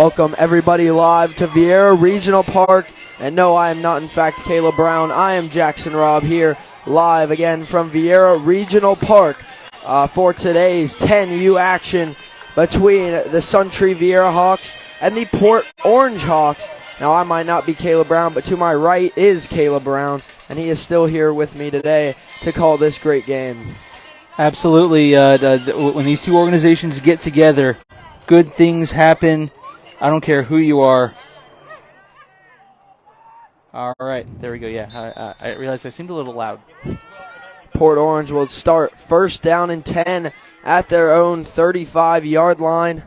Welcome everybody live to VIERA Regional Park. And no, I am not in fact Caleb Brown. I am Jackson Robb here live again from VIERA Regional Park for today's 10U action between the SUNTREE VIERA Hawks and the Port Orange Hawks. Now, I might not be Caleb Brown, but to my right is Caleb Brown, and he is still here with me today to call this great game. Absolutely. When these two organizations get together, good things happen. I don't care who you are. All right, there we go. Yeah, I realized I seemed a little loud. Port Orange will start first down and 10 at their own 35-yard line.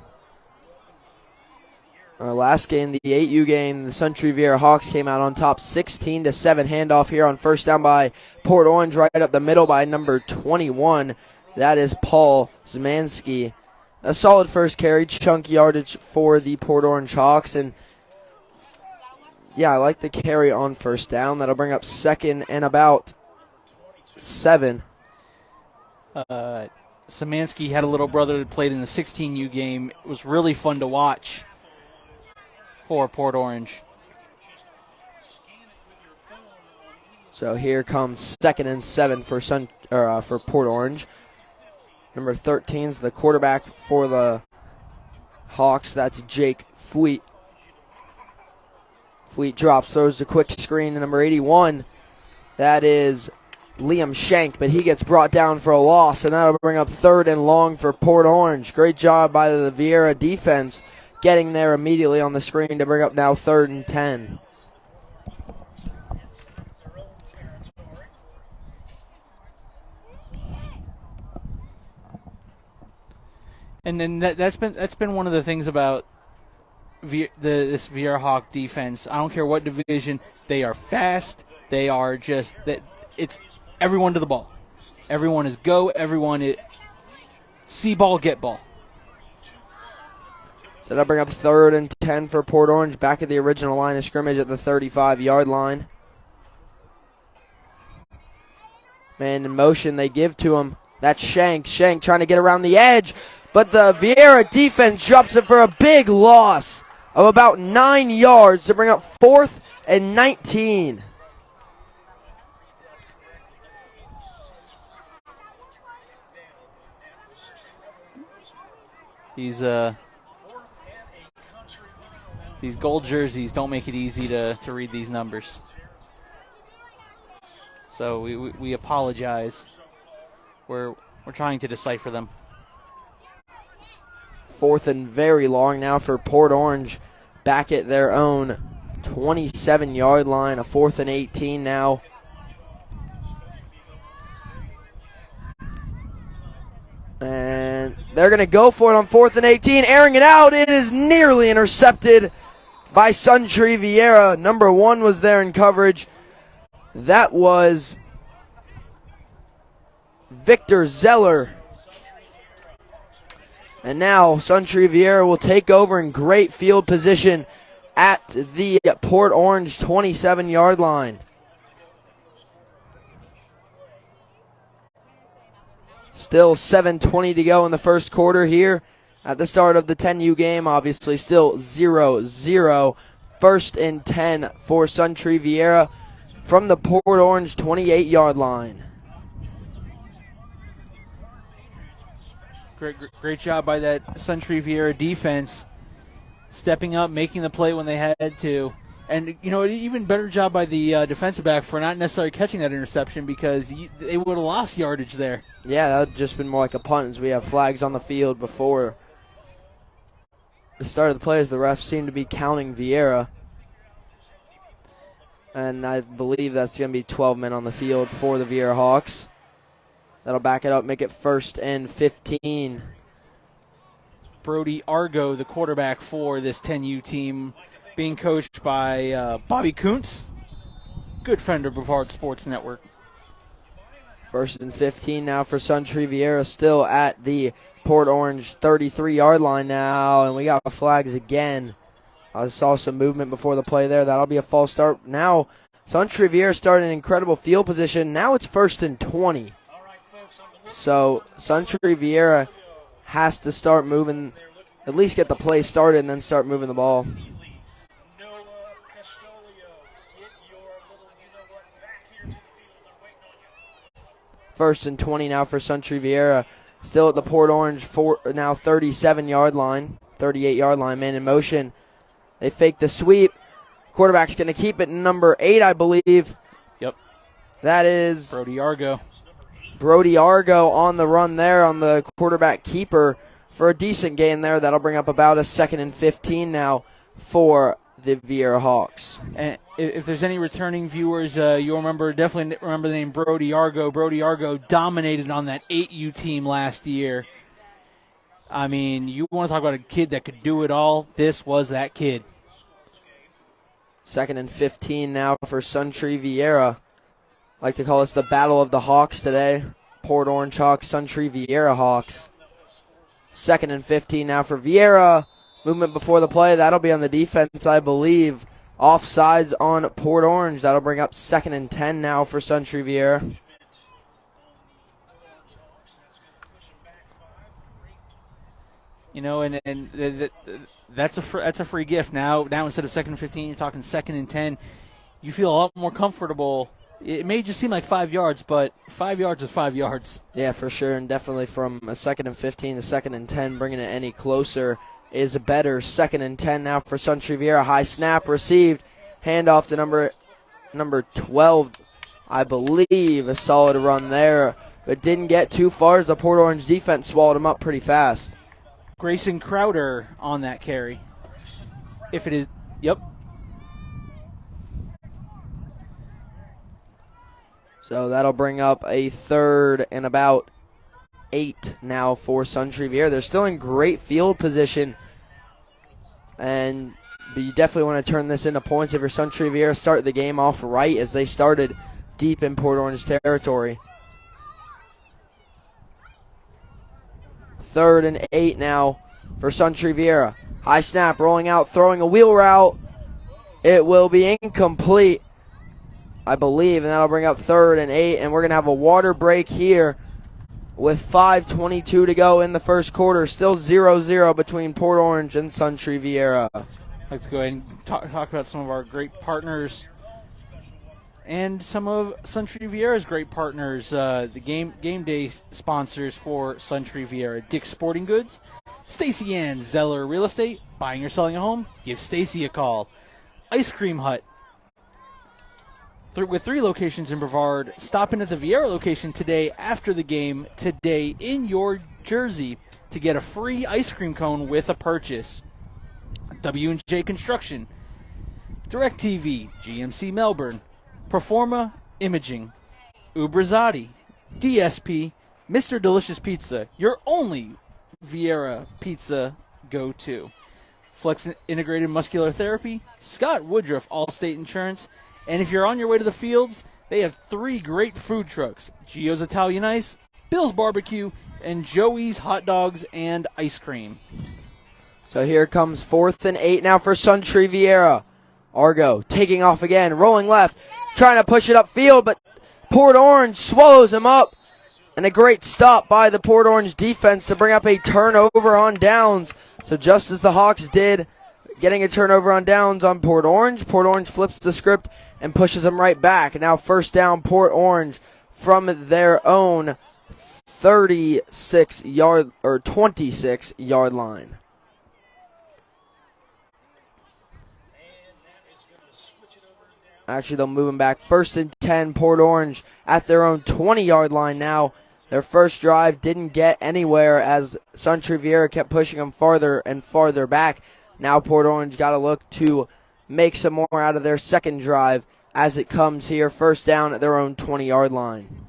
Last game, the 8U game, the SUNTREE VIERA Hawks came out on top 16-7. Handoff here on first down by Port Orange, right up the middle by number 21. That is Paul Zmansky. A solid first carry, chunk yardage for the Port Orange Hawks. And yeah, I like the carry on first down. That'll bring up second and about 7. Szymanski had a little brother that played in the 16U game. It was really fun to watch for Port Orange. So here comes second and 7 for Port Orange. Number 13 is the quarterback for the Hawks. That's Jake Fweet. Fweet drops, throws a quick screen to number 81. That is Liam Shank, but he gets brought down for a loss, and that'll bring up third and long for Port Orange. Great job by the VIERA defense getting there immediately on the screen to bring up now third and 10. And then that's been one of the things about this VIERA Hawk defense. I don't care what division, they are fast. They are just that. It's everyone to the ball. Everyone is go. Everyone is see ball, get ball. So that'll bring up third and 10 for Port Orange, back at the original line of scrimmage at the 35-yard line. Man in motion, they give to him. That's Shank. Shank trying to get around the edge, but the VIERA defense drops it for a big loss of about 9 yards to bring up 4th and 19. These gold jerseys don't make it easy to read these numbers. So we apologize. We're trying to decipher them. 4th and very long now for Port Orange, back at their own 27-yard line. A 4th and 18 now. And they're going to go for it on 4th and 18. Airing it out. It is nearly intercepted by SUNTREE VIERA. Number 1 was there in coverage. That was Victor Zeller. And now SUNTREE VIERA will take over in great field position at the Port Orange 27-yard line. Still 7:20 to go in the first quarter here at the start of the 10U game. Obviously still 0-0. First and 10 for SUNTREE VIERA from the Port Orange 28-yard line. Great job by that SUNTREE VIERA defense, stepping up, making the play when they had to. And, even better job by the defensive back for not necessarily catching that interception, because they would have lost yardage there. Yeah, that would have just been more like a punt, as we have flags on the field before the start of the play, as the refs seem to be counting VIERA. And I believe that's going to be 12 men on the field for the VIERA Hawks. That'll back it up, make it 1st and 15. Brody Argo, the quarterback for this 10U team, being coached by Bobby Kuntz, good friend of Brevard Sports Network. 1st and 15 now for SUNTREE VIERA, still at the Port Orange 33-yard line now, and we got flags again. I saw some movement before the play there. That'll be a false start. Now SUNTREE VIERA started in incredible field position. Now it's 1st and 20. So SUNTREE VIERA has to start moving at least get the play started and then start moving the ball. First and 20 now for SUNTREE VIERA. Still at the Port Orange, now 37-yard line, 38-yard line, man in motion. They fake the sweep. Quarterback's going to keep it, number 8, I believe. Yep. That is Brody Argo. Brody Argo on the run there on the quarterback keeper for a decent gain there. That'll bring up about a 2nd and 15 now for the VIERA Hawks. And if there's any returning viewers, you'll definitely remember the name Brody Argo. Brody Argo dominated on that 8U team last year. I mean, you want to talk about a kid that could do it all. This was that kid. 2nd and 15 now for SUNTREE VIERA. Like to call this the Battle of the Hawks today. Port Orange Hawks, SUNTREE VIERA Hawks. 2nd and 15 now for VIERA. Movement before the play. That'll be on the defense, I believe. Offsides on Port Orange. That'll bring up 2nd and 10 now for SUNTREE VIERA. You know, and that's a free gift. Now instead of 2nd and 15, you're talking 2nd and 10. You feel a lot more comfortable. It may just seem like 5 yards, but 5 yards is 5 yards. Yeah, for sure, and definitely from a 2nd and 15 to 2nd and 10, bringing it any closer is better. 2nd and 10 now for SUNTREE VIERA. High snap received. Handoff to number 12, I believe. A solid run there, but didn't get too far as the Port Orange defense swallowed him up pretty fast. Grayson Crowder on that carry. If it is, yep. So that'll bring up a 3rd and about 8 now for SUNTREE VIERA. They're still in great field position, but you definitely want to turn this into points if you're SUNTREE VIERA. Start the game off right as they started deep in Port Orange territory. 3rd and 8 now for SUNTREE VIERA. High snap, rolling out, throwing a wheel route. It will be incomplete, I believe, and that'll bring up 3rd and 8, and we're going to have a water break here with 5:22 to go in the first quarter. Still 0-0 between Port Orange and SUNTREE VIERA. Let's go ahead and talk about some of our great partners and some of SUNTREE VIERA's great partners. The game day sponsors for SUNTREE VIERA: Dick's Sporting Goods, Stacy Ann Zeller Real Estate. Buying or selling a home? Give Stacy a call. Ice Cream Hut. With 3 locations in Brevard, stop in at the VIERA location today after the game today in your jersey to get a free ice cream cone with a purchase. W&J Construction, DirecTV, GMC Melbourne, Performa Imaging, Ubrizati, DSP, Mr. Delicious Pizza, your only VIERA pizza go-to. Flex Integrated Muscular Therapy, Scott Woodruff Allstate Insurance, and if you're on your way to the fields, they have 3 great food trucks: Gio's Italian Ice, Bill's Barbecue, and Joey's Hot Dogs and Ice Cream. So here comes 4th and 8 now for SUNTREE VIERA. Argo taking off again, rolling left, trying to push it upfield, but Port Orange swallows him up. And a great stop by the Port Orange defense to bring up a turnover on downs. So just as the Hawks did, getting a turnover on downs on Port Orange flips the script and pushes them right back. Now 1st down Port Orange from their own 26-yard line. Actually, they'll move them back. 1st and 10, Port Orange at their own 20-yard line now. Their first drive didn't get anywhere as SUNTREE VIERA kept pushing them farther and farther back. Now Port Orange got to look to make some more out of their second drive as it comes here. 1st down at their own 20-yard line.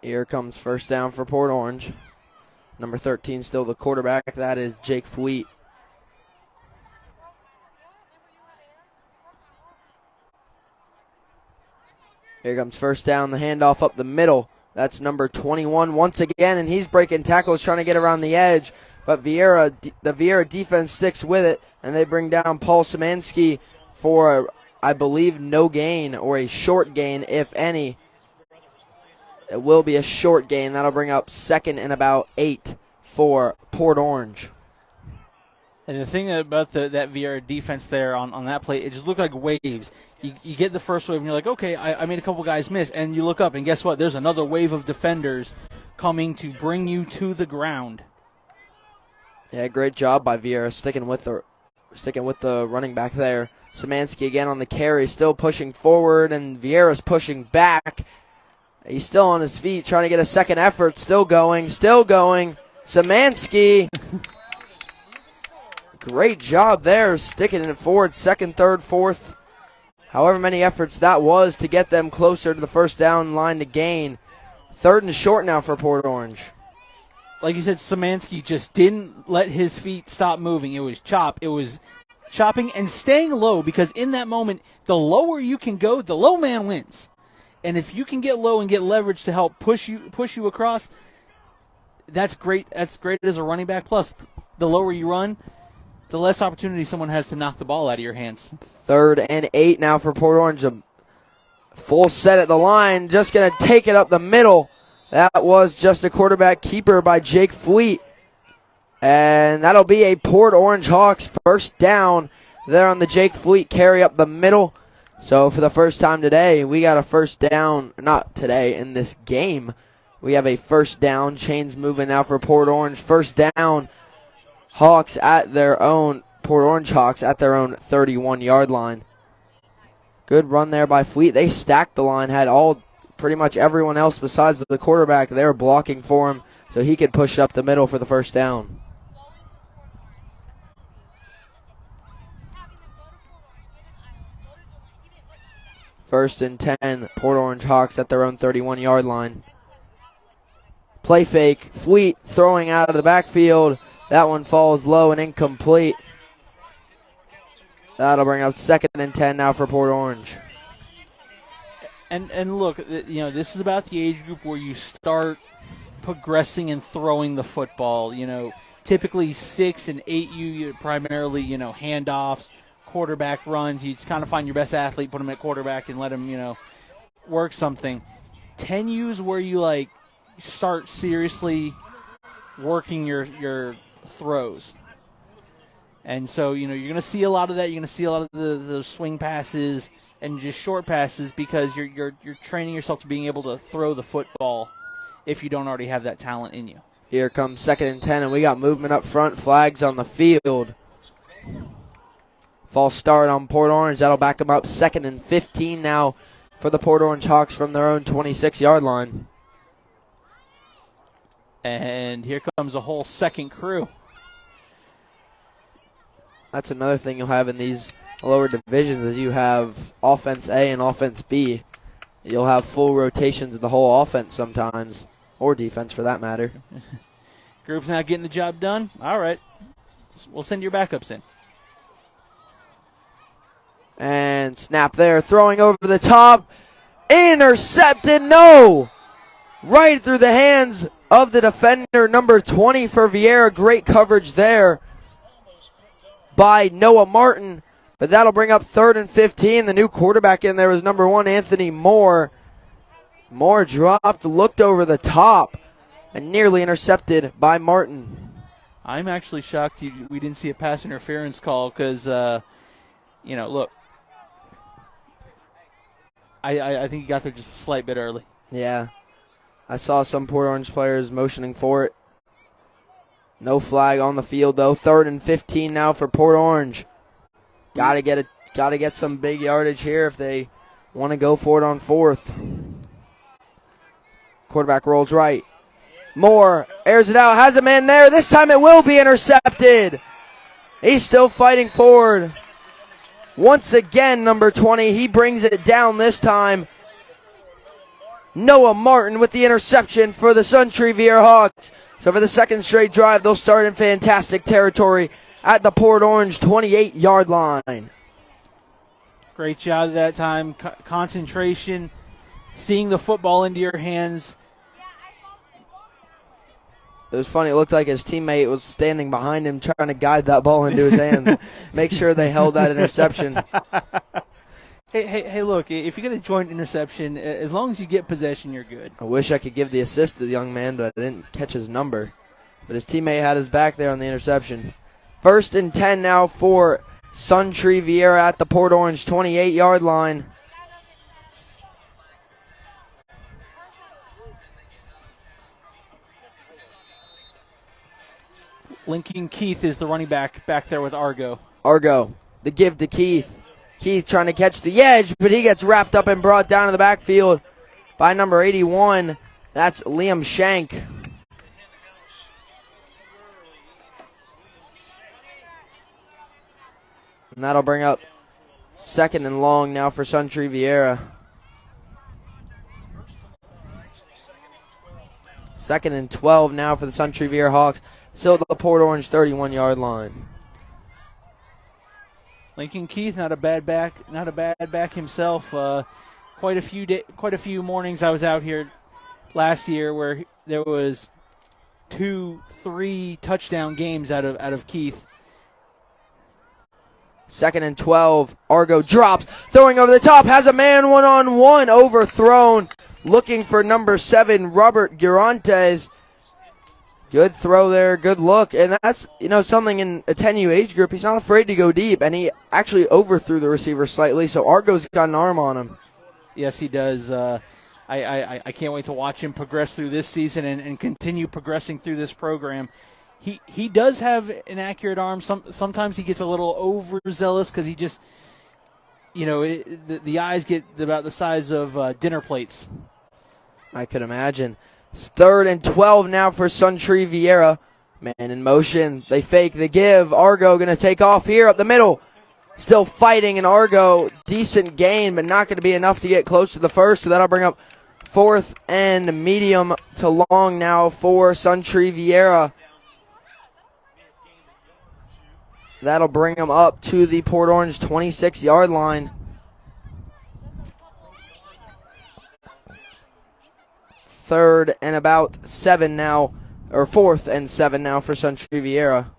Here comes 1st down for Port Orange. Number 13 still the quarterback. That is Jake Fweet. Here comes 1st down, the handoff up the middle. That's number 21 once again, and he's breaking tackles, trying to get around the edge. But the VIERA defense sticks with it, and they bring down Paul Szymanski for I believe, no gain or a short gain, if any. It will be a short gain. That'll bring up 2nd and about 8 for Port Orange. And the thing about that VIERA defense there on that play, it just looked like waves. You get the first wave, and you're like, okay, I made a couple guys miss. And you look up, and guess what? There's another wave of defenders coming to bring you to the ground. Yeah, great job by VIERA sticking with the running back there. Szymanski again on the carry, still pushing forward, and VIERA's pushing back. He's still on his feet, trying to get a second effort. Still going. Szymanski. Great job there, sticking it forward, 2nd, 3rd, 4th. However many efforts that was to get them closer to the first down line to gain. 3rd and short now for Port Orange. Like you said, Szymanski just didn't let his feet stop moving. It was chopping and staying low, because in that moment, the lower you can go, the low man wins. And if you can get low and get leverage to help push you across, that's great. That's great as a running back. Plus, the lower you run, the less opportunity someone has to knock the ball out of your hands. 3rd and 8 now for Port Orange. A full set at the line, just going to take it up the middle. That was just a quarterback keeper by Jake Fleet. And that'll be a Port Orange Hawks first down there on the Jake Fleet carry up the middle. So for the first time today, we got a first down, not today, in this game. We have a first down. Chains moving now for Port Orange. First down, Hawks at their own, Port Orange Hawks at their own 31-yard line. Good run there by Fleet. They stacked the line, had pretty much everyone else besides the quarterback there blocking for him, so he could push up the middle for the first down. First and 10, Port Orange Hawks at their own 31-yard line. Play fake, Fleet throwing out of the backfield. That one falls low and incomplete. That'll bring up 2nd and 10 now for Port Orange. And look, this is about the age group where you start progressing and throwing the football. Typically 6 and 8, you primarily, handoffs, quarterback runs. You just kind of find your best athlete, put him at quarterback, and let him, work something. 10U's where you start seriously working your throws. And so, you're going to see a lot of that. You're going to see a lot of the swing passes and just short passes, because you're training yourself to being able to throw the football if you don't already have that talent in you. Here comes 2nd and 10, and we got movement up front, flags on the field. False start on Port Orange. That'll back them up. 2nd and 15 now for the Port Orange Hawks from their own 26-yard line. And here comes a whole second crew. That's another thing you'll have in these lower divisions, is you have offense A and offense B. You'll have full rotations of the whole offense sometimes, or defense for that matter. Group's not getting the job done? All right. We'll send your backups in. And snap there, throwing over the top. Intercepted, no! Right through the hands of the defender, number 20 for VIERA. Great coverage there by Noah Martin. But that'll bring up 3rd and 15. The new quarterback in there was number 1, Anthony Moore. Moore dropped, looked over the top, and nearly intercepted by Martin. I'm actually shocked we didn't see a pass interference call, because, look, I think he got there just a slight bit early. Yeah. I saw some Port Orange players motioning for it. No flag on the field, though. 3rd and 15 now for Port Orange. Got to get some big yardage here if they want to go for it on 4th. Quarterback rolls right. Moore airs it out, has a man there. This time it will be intercepted. He's still fighting forward. Once again, number 20, he brings it down this time. Noah Martin with the interception for the SUNTREE VIERA Hawks. So for the 2nd straight drive, they'll start in fantastic territory at the Port Orange 28-yard line. Great job that time. Concentration, seeing the football into your hands. It was funny. It looked like his teammate was standing behind him trying to guide that ball into his hands. Make sure they held that interception. Hey! Look, if you get a joint interception, as long as you get possession, you're good. I wish I could give the assist to the young man, but I didn't catch his number. But his teammate had his back there on the interception. 1st and 10 now for SUNTREE VIERA at the Port Orange 28-yard line. Lincoln Keith is the running back there with Argo. Argo, the give to Keith. Keith trying to catch the edge, but he gets wrapped up and brought down to the backfield by number 81. That's Liam Shank. And that'll bring up 2nd and long now for SUNTREE VIERA. 2nd and 12 now for the SUNTREE VIERA Hawks. Still at the Port Orange 31-yard line. Lincoln Keith, not a bad back himself. Quite a few mornings I was out here last year where there was 2-3 touchdown games out of Keith. 2nd and 12. Argo drops, throwing over the top, has a man one-on-one, overthrown, looking for number 7, Robert Girantes. Good throw there, good look, and that's something in a 10U age group. He's not afraid to go deep, and he actually overthrew the receiver slightly, so Argo's got an arm on him. Yes, he does. I can't wait to watch him progress through this season and continue progressing through this program. He does have an accurate arm. Sometimes he gets a little overzealous because he just, the eyes get about the size of dinner plates. I could imagine. It's 3rd and 12 now for SUNTREE VIERA. Man in motion. They fake the give. Argo going to take off here up the middle. Still fighting, and Argo, decent gain, but not going to be enough to get close to the first. So that'll bring up 4th and medium to long now for SUNTREE VIERA. That'll bring them up to the Port Orange 26-yard line. 3rd and about 7 now, or 4th and 7 now for SUNTREE VIERA.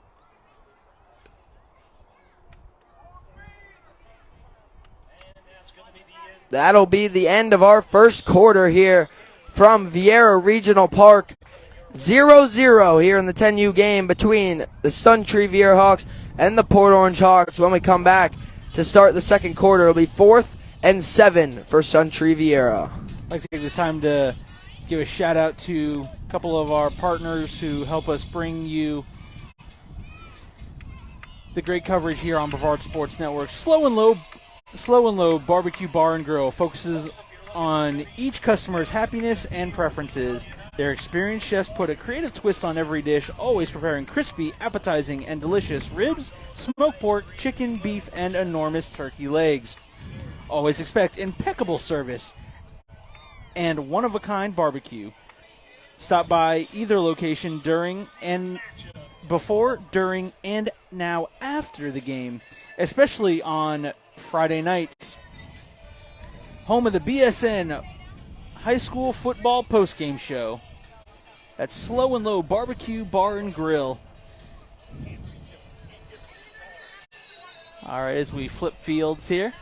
That'll be the end of our first quarter here from VIERA Regional Park. 0-0 here in the 10U game between the SUNTREE VIERA Hawks and the Port Orange Hawks. When we come back to start the second quarter, it'll be 4th and 7 for SUNTREE VIERA. I'd like to take this time to give a shout out to a couple of our partners who help us bring you the great coverage here on Brevard Sports Network. Slow and Low Barbecue Bar and Grill focuses on each customer's happiness and preferences. Their experienced chefs put a creative twist on every dish, always preparing crispy, appetizing, and delicious ribs, smoked pork, chicken, beef, and enormous turkey legs. Always expect impeccable service and one-of-a-kind barbecue. Stop by either location before, during, and now after the game, especially on Friday nights. Home of the BSN High School Football Postgame Show. That's Slow and Low Barbecue Bar and Grill. All right, as we flip fields here.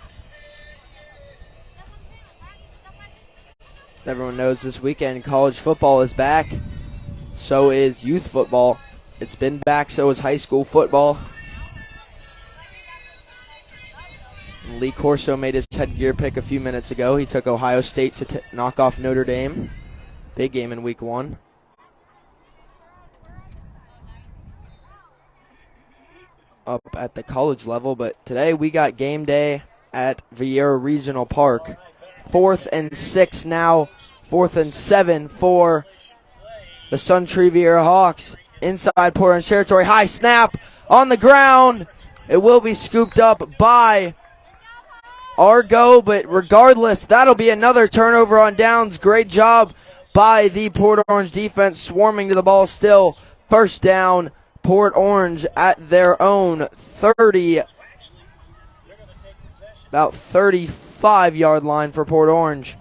Everyone knows this weekend college football is back. So is youth football. It's been back, so is high school football. Lee Corso made his headgear pick a few minutes ago. He took Ohio State to knock off Notre Dame. Big game in week 1. Up at the college level, but today we got game day at VIERA Regional Park. 4th and 6 now. 4th and 7 for the SUNTREE VIERA Hawks. Inside Port Orange territory. High snap on the ground. It will be scooped up by Argo, but regardless, that'll be another turnover on downs. Great job by the Port Orange defense, swarming to the ball still. First down, Port Orange at their own 30, about 35-yard line for Port Orange.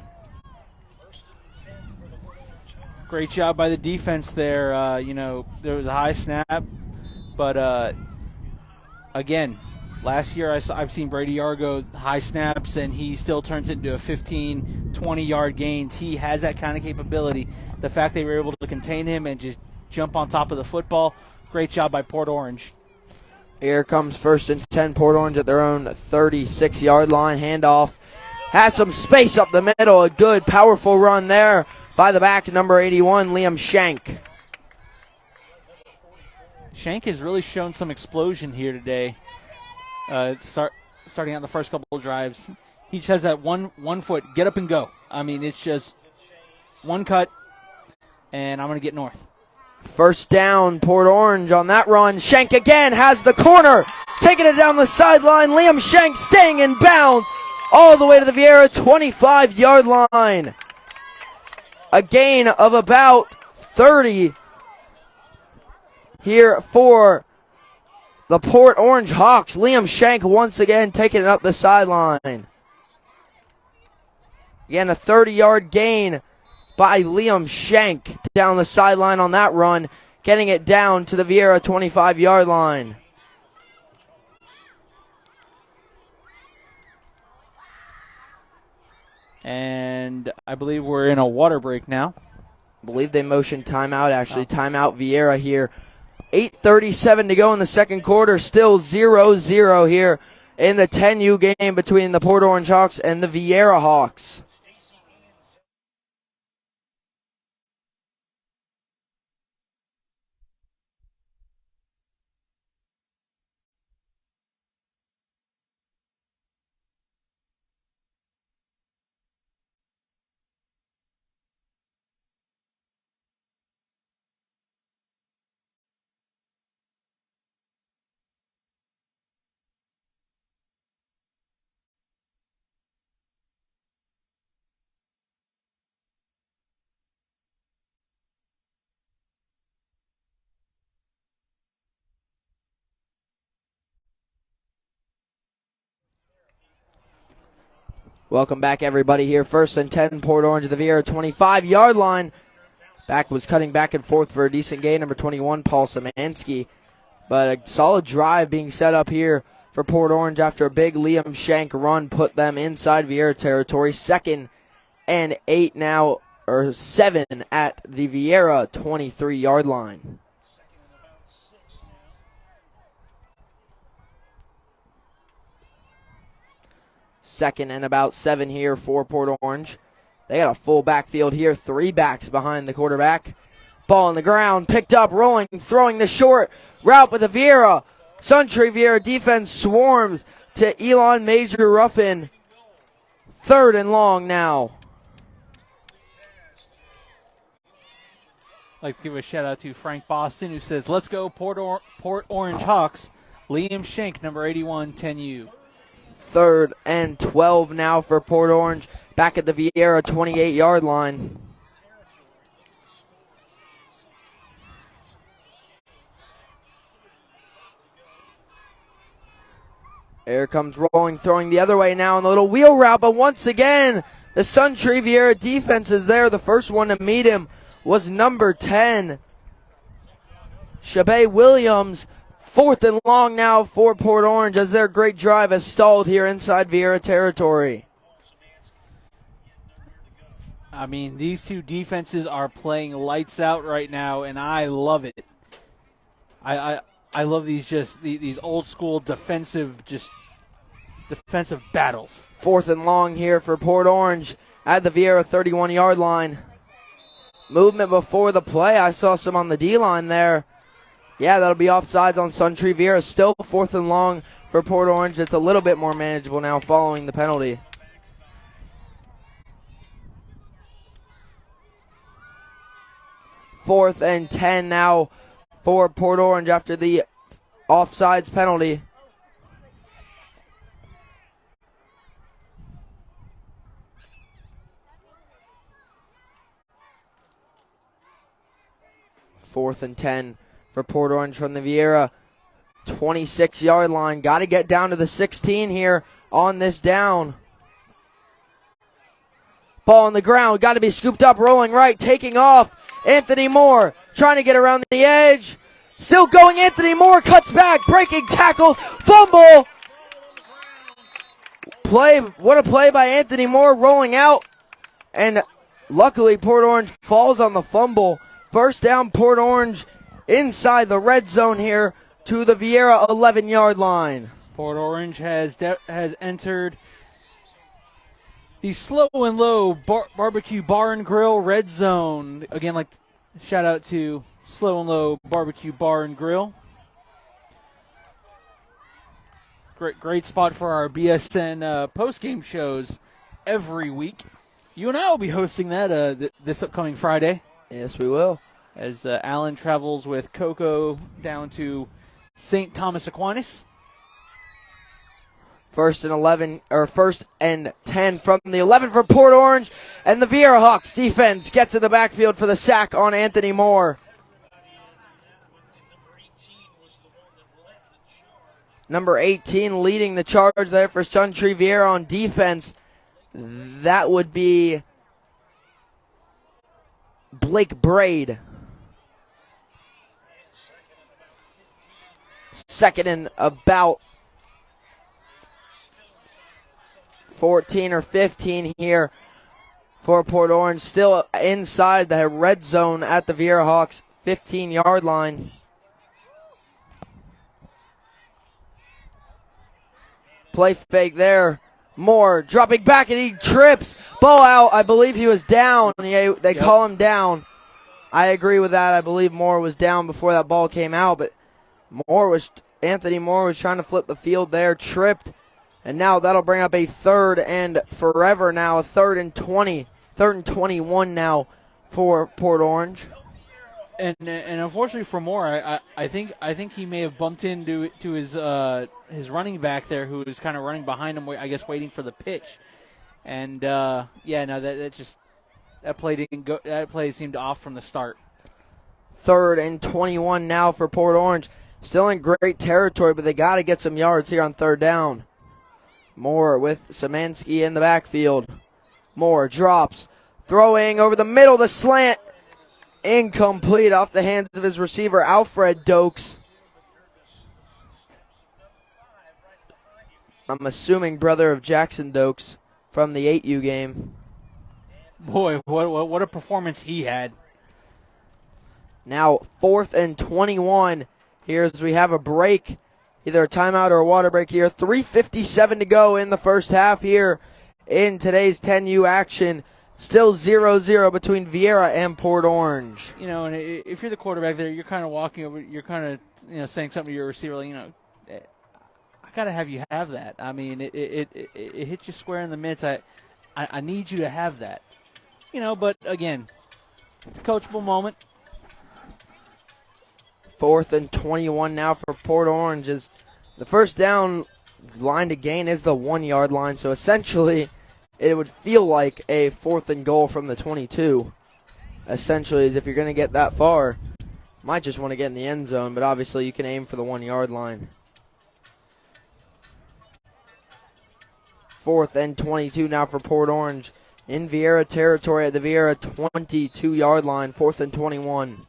Great job by the defense there. There was a high snap, but again, Last year, I've seen Brady Argo high snaps, and he still turns it into a 15, 20-yard gains. He has that kind of capability. The fact they were able to contain him and just jump on top of the football, great job by Port Orange. Here comes 1st and 10, Port Orange at their own 36-yard line. Handoff. Has some space up the middle. A good, powerful run there by the back, number 81, Liam Shank. Shank has really shown some explosion here today. Starting out the first couple of drives, he just has that one foot get up and go. I mean, it's just one cut, and I'm going to get north. First down, Port Orange on that run. Shank again has the corner, taking it down the sideline. Liam Shank staying in bounds all the way to the VIERA 25-yard line. A gain of about 30 here for the Port Orange Hawks. Liam Shank once again taking it up the sideline. Again, a 30-yard gain by Liam Shank down the sideline on that run, getting it down to the VIERA 25-yard line. And I believe we're in a water break now. I believe they motioned timeout, actually. Timeout VIERA here. 8:37 to go in the second quarter. Still 0-0 here in the 10U game between the Port Orange Hawks and the VIERA Hawks. Welcome back, everybody, here. 1st and 10, Port Orange at the VIERA 25-yard line. Back was cutting back and forth for a decent gain, number 21, Paul Szymanski. But a solid drive being set up here for Port Orange after a big Liam Shank run put them inside VIERA territory. 2nd and 8 now, or 7 at the VIERA 23-yard line. Second and about 7 here for Port Orange. They got a full backfield here, 3 backs behind the quarterback. Ball on the ground, picked up, rolling, throwing the short route, but the VIERA, SUNTREE VIERA defense swarms to Elon Major Ruffin. 3rd and long now. I'd like to give a shout out to Frank Boston, who says, "Let's go Port Orange Hawks." Liam Shank, number 81, 10U. 3rd and 12 now for Port Orange, back at the VIERA 28-yard line. Here comes rolling, throwing the other way now in the little wheel route, but once again, the SUNTREE VIERA defense is there. The first one to meet him was number 10, Shabay Williams. 4th and long now for Port Orange as their great drive has stalled here inside VIERA territory. I mean, these two defenses are playing lights out right now, and I love it. I love these old school defensive battles. 4th and long here for Port Orange at the VIERA 31-yard line. Movement before the play. I saw some on the D-line there. Yeah, that'll be offsides on SUNTREE VIERA. Still 4th and long for Port Orange. It's a little bit more manageable now following the penalty. Fourth and 10 now for Port Orange after the offsides penalty. Fourth and 10 for Port Orange from the VIERA 26-yard line. Got to get down to the 16 here on this down. Ball on the ground. Got to be scooped up, rolling right, taking off. Anthony Moore trying to get around the edge. Still going, Anthony Moore cuts back, breaking tackles, fumble, play. What a play by Anthony Moore rolling out. And luckily, Port Orange falls on the fumble. First down, Port Orange inside the red zone here to the VIERA 11-yard line. Port Orange has entered the Slow and Low Barbecue Bar and Grill red zone. Again, like shout out to Slow and Low Barbecue Bar and Grill. Great spot for our BSN post-game shows every week. You and I will be hosting that this upcoming Friday. Yes, we will. As Alan travels with Coco down to St. Thomas Aquinas. First and 10 from the 11 for Port Orange, and the VIERA Hawks defense gets in the backfield for the sack on Anthony Moore. Number 18 leading the charge there for SUNTREE VIERA on defense. That would be Blake Braid. Second and about 14 or 15 here for Port Orange. Still inside the red zone at the VIERA Hawks 15-yard line. Play fake there. Moore dropping back and he trips. Ball out. I believe he was down. They call him down. I agree with that. I believe Moore was down before that ball came out, but Anthony Moore was trying to flip the field there, tripped, and now that'll bring up a third and forever now, a third and 21 now for Port Orange. And unfortunately for Moore, I think he may have bumped into his running back there, who was kind of running behind him, I guess, waiting for the pitch. And that play didn't go. That play seemed off from the start. Third and 21 now for Port Orange. Still in great territory, but they got to get some yards here on third down. Moore with Szymanski in the backfield. Moore drops, throwing over the middle, the slant. Incomplete off the hands of his receiver, Alfred Dokes. I'm assuming brother of Jackson Dokes from the 8U game. Boy, what a performance he had. Now 4th and 21 here as we have a break, either a timeout or a water break here. 3:57 to go in the first half here in today's 10U action. Still 0-0 between VIERA and Port Orange. You know, and if you're the quarterback there, you're kind of walking over, you're kind of, saying something to your receiver, like, I got to have you have that. I mean, it hits you square in the midst. I need you to have that. But again, it's a coachable moment. 4th and 21 now for Port Orange, as the first down line to gain is the 1-yard line. So essentially, it would feel like a 4th and goal from the 22. Essentially, as if you're going to get that far, might just want to get in the end zone, but obviously you can aim for the 1-yard line. 4th and 22 now for Port Orange in VIERA territory at the VIERA 22-yard line. 4th and 21.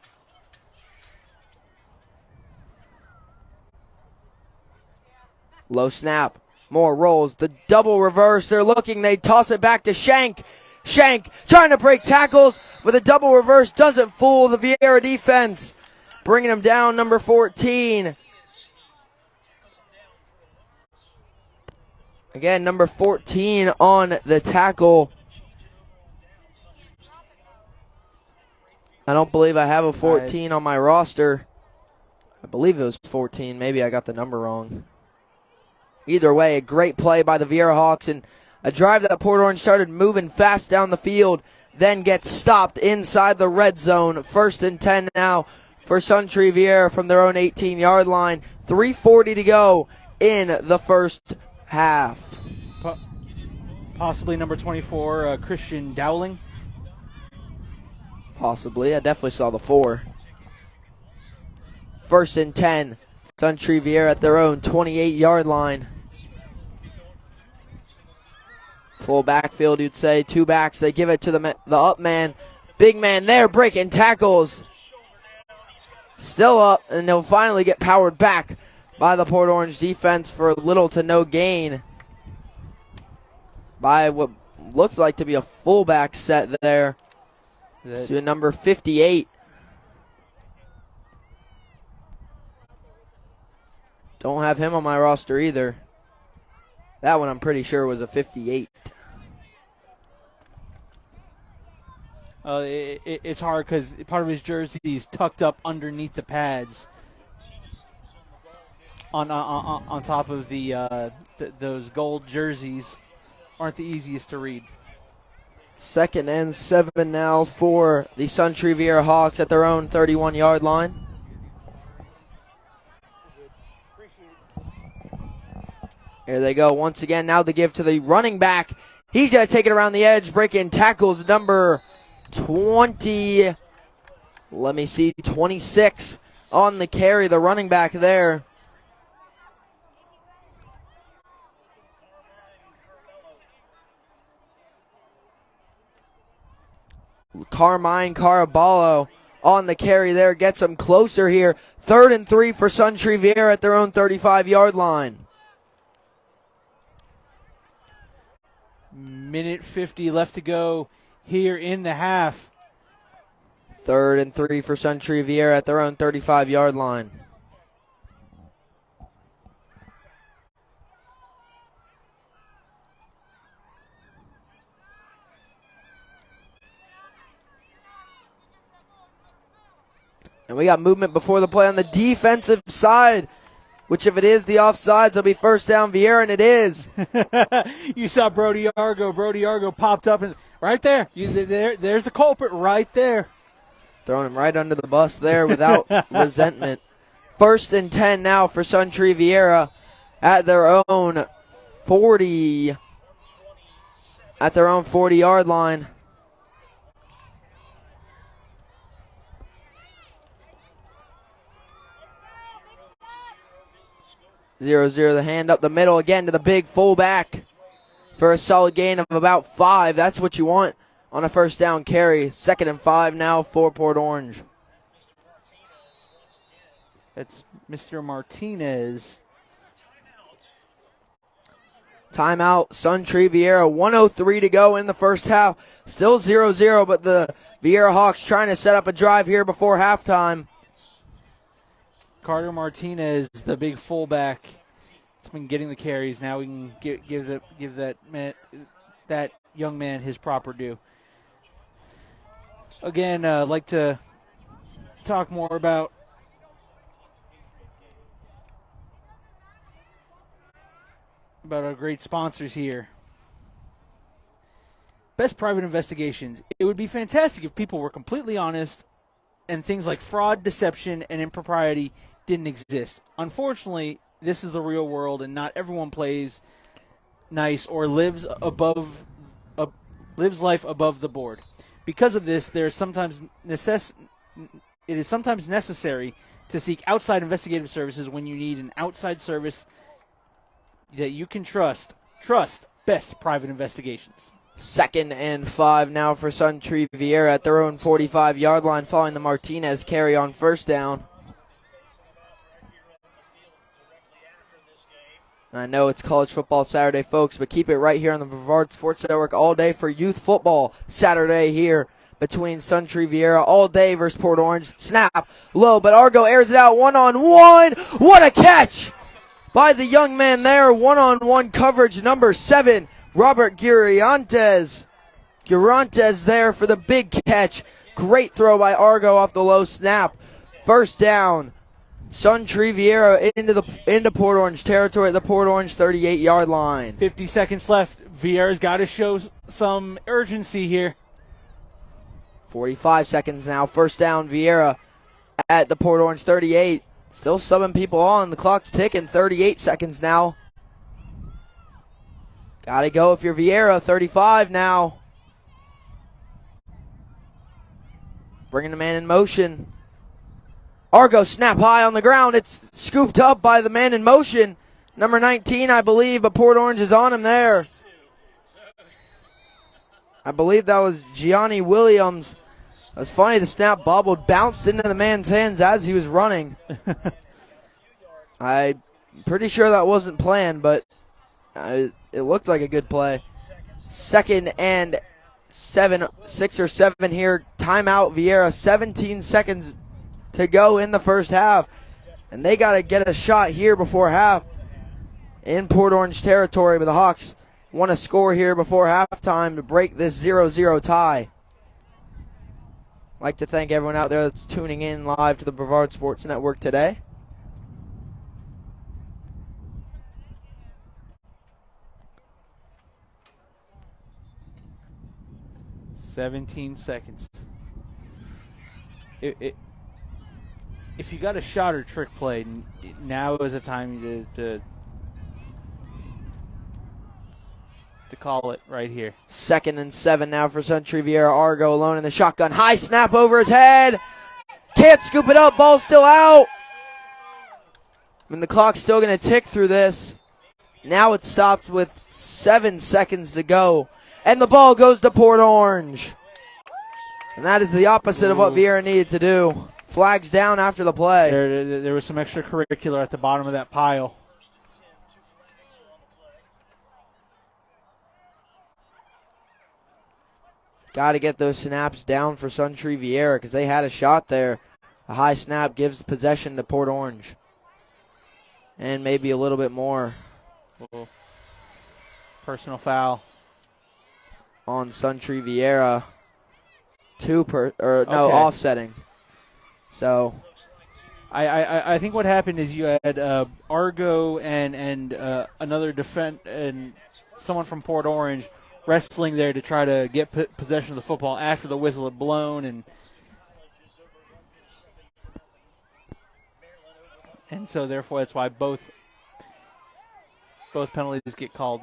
Low snap. Moore rolls the double reverse. They're looking. They toss it back to Shank. Shank trying to break tackles with a double reverse. Doesn't fool the VIERA defense. Bringing him down, number 14. Again, number 14 on the tackle. I don't believe I have a 14 on my roster. I believe it was 14. Maybe I got the number wrong. Either way, a great play by the VIERA Hawks, and a drive that Port Orange started moving fast down the field, then gets stopped inside the red zone. 1st and 10 now for SUNTREE VIERA from their own 18-yard line. 3:40 to go in the first half. Possibly number 24, Christian Dowling. Possibly. I definitely saw the 4. 1st and 10. SUNTREE VIERA at their own 28-yard line. Full backfield, you'd say. 2 backs. They give it to the up man. Big man there breaking tackles. Still up, and they'll finally get powered back by the Port Orange defense for little to no gain. by what looked like to be a fullback set there to number 58. Don't have him on my roster either. That one I'm pretty sure was a 58. It's hard because part of his jersey is tucked up underneath the pads on top of those gold jerseys. Aren't the easiest to read. 2nd and 7 now for the SUNTREE VIERA Hawks at their own 31-yard line. Here they go once again. Now the give to the running back. He's going to take it around the edge. Breaking tackles number 20. Let me see. 26 on the carry. The running back there. Carmine Caraballo on the carry there. Gets them closer here. 3rd and 3 for SUNTREE VIERA at their own 35-yard line. Minute 50 left to go here in the half. 3rd and 3 for SUNTREE VIERA at their own 35-yard line. And we got movement before the play on the defensive side, which if it is the offsides, it'll be first down VIERA, and it is. You saw Brody Argo. Brody Argo popped up, and right there. There's the culprit right there. Throwing him right under the bus there without resentment. 1st and 10 now for SUNTREE VIERA at their own 40. At their own 40-yard line. Zero, the hand up the middle again to the big fullback for a solid gain of about 5. That's what you want on a first down carry. 2nd and 5 now for Port Orange. That's Mr. Martinez. Timeout, SUNTREE VIERA. 1:03 to go in the first half. Still 0-0, but the VIERA Hawks trying to set up a drive here before halftime. Carter Martinez, the big fullback, has been getting the carries. Now we can give that young man his proper due. Again, I'd like to talk more about our great sponsors here. Best Private Investigations. It would be fantastic if people were completely honest and things like fraud, deception, and impropriety didn't exist. Unfortunately, this is the real world, and not everyone plays nice or lives life above the board. Because of this, it is sometimes necessary to seek outside investigative services when you need an outside service that you can trust. Trust Best Private Investigations. 2nd and 5 now for SUNTREE VIERA at their own 45-yard line following the Martinez carry on first down. And I know it's College Football Saturday, folks, but keep it right here on the Brevard Sports Network all day for youth football Saturday here between SUNTREE VIERA all day versus Port Orange. Snap, low, but Argo airs it out one-on-one. What a catch by the young man there. One-on-one coverage, number 7, Robert Girantes. Girantes there for the big catch. Great throw by Argo off the low snap. First down. SUNTREE VIERA into Port Orange territory at the Port Orange 38-yard line. 50 seconds left. VIERA's got to show some urgency here. 45 seconds now. First down, VIERA at the Port Orange 38. Still subbing people on. The clock's ticking. 38 seconds now. Gotta go if you're VIERA. 35 now. Bringing the man in motion. Argo snap high on the ground. It's scooped up by the man in motion. Number 19, I believe, but Port Orange is on him there. I believe that was Gianni Williams. It was funny, the snap bobbled, bounced into the man's hands as he was running. I'm pretty sure that wasn't planned, but it looked like a good play. Second and 6 or 7 here. Timeout, Vieira. 17 seconds to go in the first half. And they got to get a shot here before half in Port Orange territory. But the Hawks want to score here before halftime to break this 0-0 tie. I'd like to thank everyone out there that's tuning in live to the Brevard Sports Network today. "17 seconds. If you got a shot or trick play, now is the time to call it right here. 2nd and 7 now for SUNTREE. Vieira Argo alone in the shotgun. High snap over his head. Can't scoop it up. Ball's still out. And the clock's still going to tick through this. Now it stops with 7 seconds to go. And the ball goes to Port Orange. And that is the opposite of what Vieira needed to do. Flags down after the play. There was some extracurricular at the bottom of that pile. Got to get those snaps down for SUNTREE Vieira because they had a shot there. A high snap gives possession to Port Orange. And maybe a little bit more. Personal foul on SUNTREE Vieira. Offsetting. So I think what happened is you had Argo and another and someone from Port Orange wrestling there to try to get possession of the football after the whistle had blown, and so therefore that's why both penalties get called.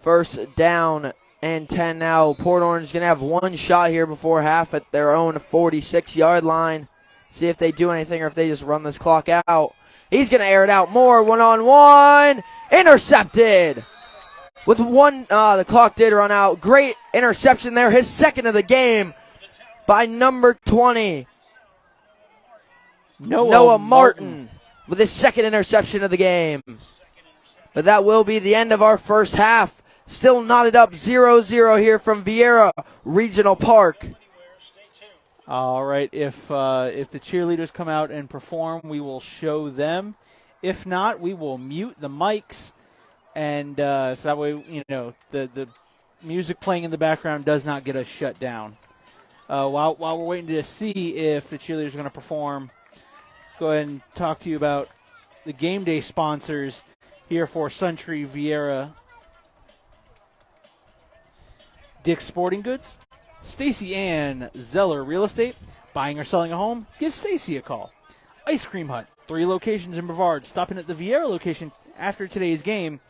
First down and 10 now. Port Orange is going to have one shot here before half at their own 46-yard line. See if they do anything or if they just run this clock out. He's going to air it out more. One-on-one. Intercepted. With one, the clock did run out. Great interception there. His second of the game by number 20. Noah Martin with his second interception of the game. But that will be the end of our first half. Still knotted up 0-0 here from Vieira Regional Park. All right, if the cheerleaders come out and perform, we will show them. If not, we will mute the mics. And so that way, the music playing in the background does not get us shut down. While we're waiting to see if the cheerleaders are going to perform, go ahead and talk to you about the game day sponsors here for SUNTREE Vieira. Dick's Sporting Goods, Stacy Ann Zeller Real Estate. Buying or selling a home? Give Stacy a call. Ice Cream Hut, 3 locations in Brevard. Stop in at the Vieira location after today's game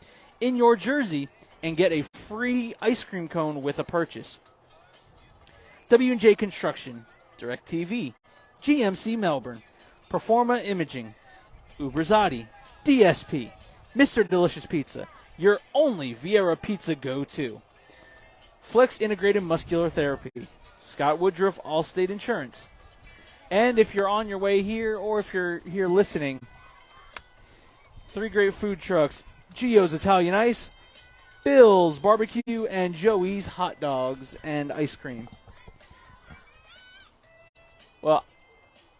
in your jersey and get a free ice cream cone with a purchase. W&J Construction, DirecTV, GMC Melbourne, Performa Imaging, Ubrizati, DSP, Mr. Delicious Pizza, your only Vieira pizza go-to. Flex Integrated Muscular Therapy, Scott Woodruff Allstate Insurance. And if you're on your way here or if you're here listening, 3 great food trucks, Gio's Italian Ice, Bill's Barbecue, and Joey's Hot Dogs and Ice Cream. Well,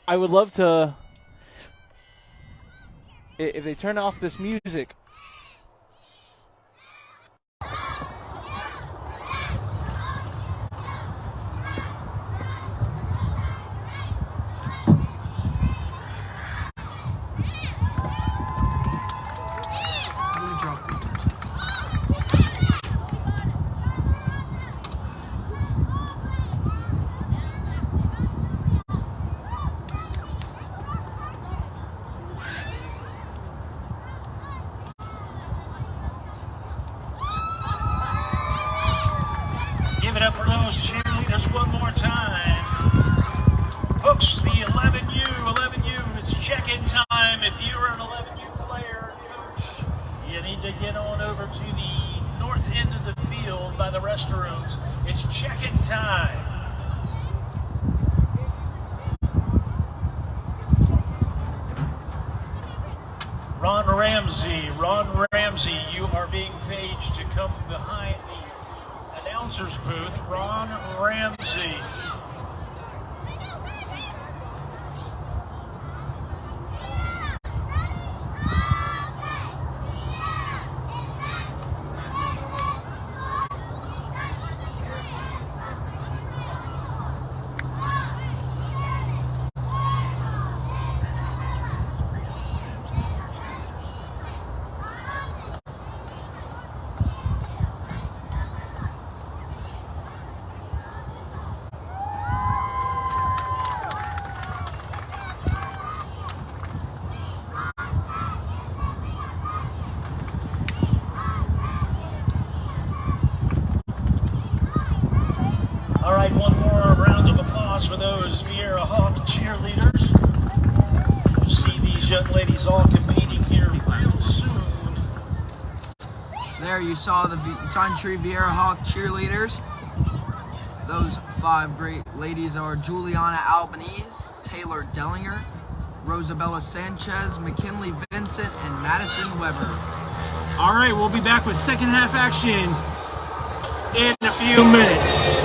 I would love to, if they turn off this music. Give it up for those cheerleaders one more time. Folks, the 11U, it's check-in time. If you're an 11U player, coach, you need to get on over to the north end of the field by the restrooms. It's check-in time. Ron Ramsey, you are are being paged to come behind the announcer's booth. Ron Ramsey. All right, one more round of applause for those VIERA Hawk cheerleaders. We'll see these young ladies all competing here real soon. There you saw the SUNTREE VIERA Hawk cheerleaders. Those 5 great ladies are Juliana Albanese, Taylor Dellinger, Rosabella Sanchez, McKinley Vincent, and Madison Weber. All right, we'll be back with second half action in a few minutes.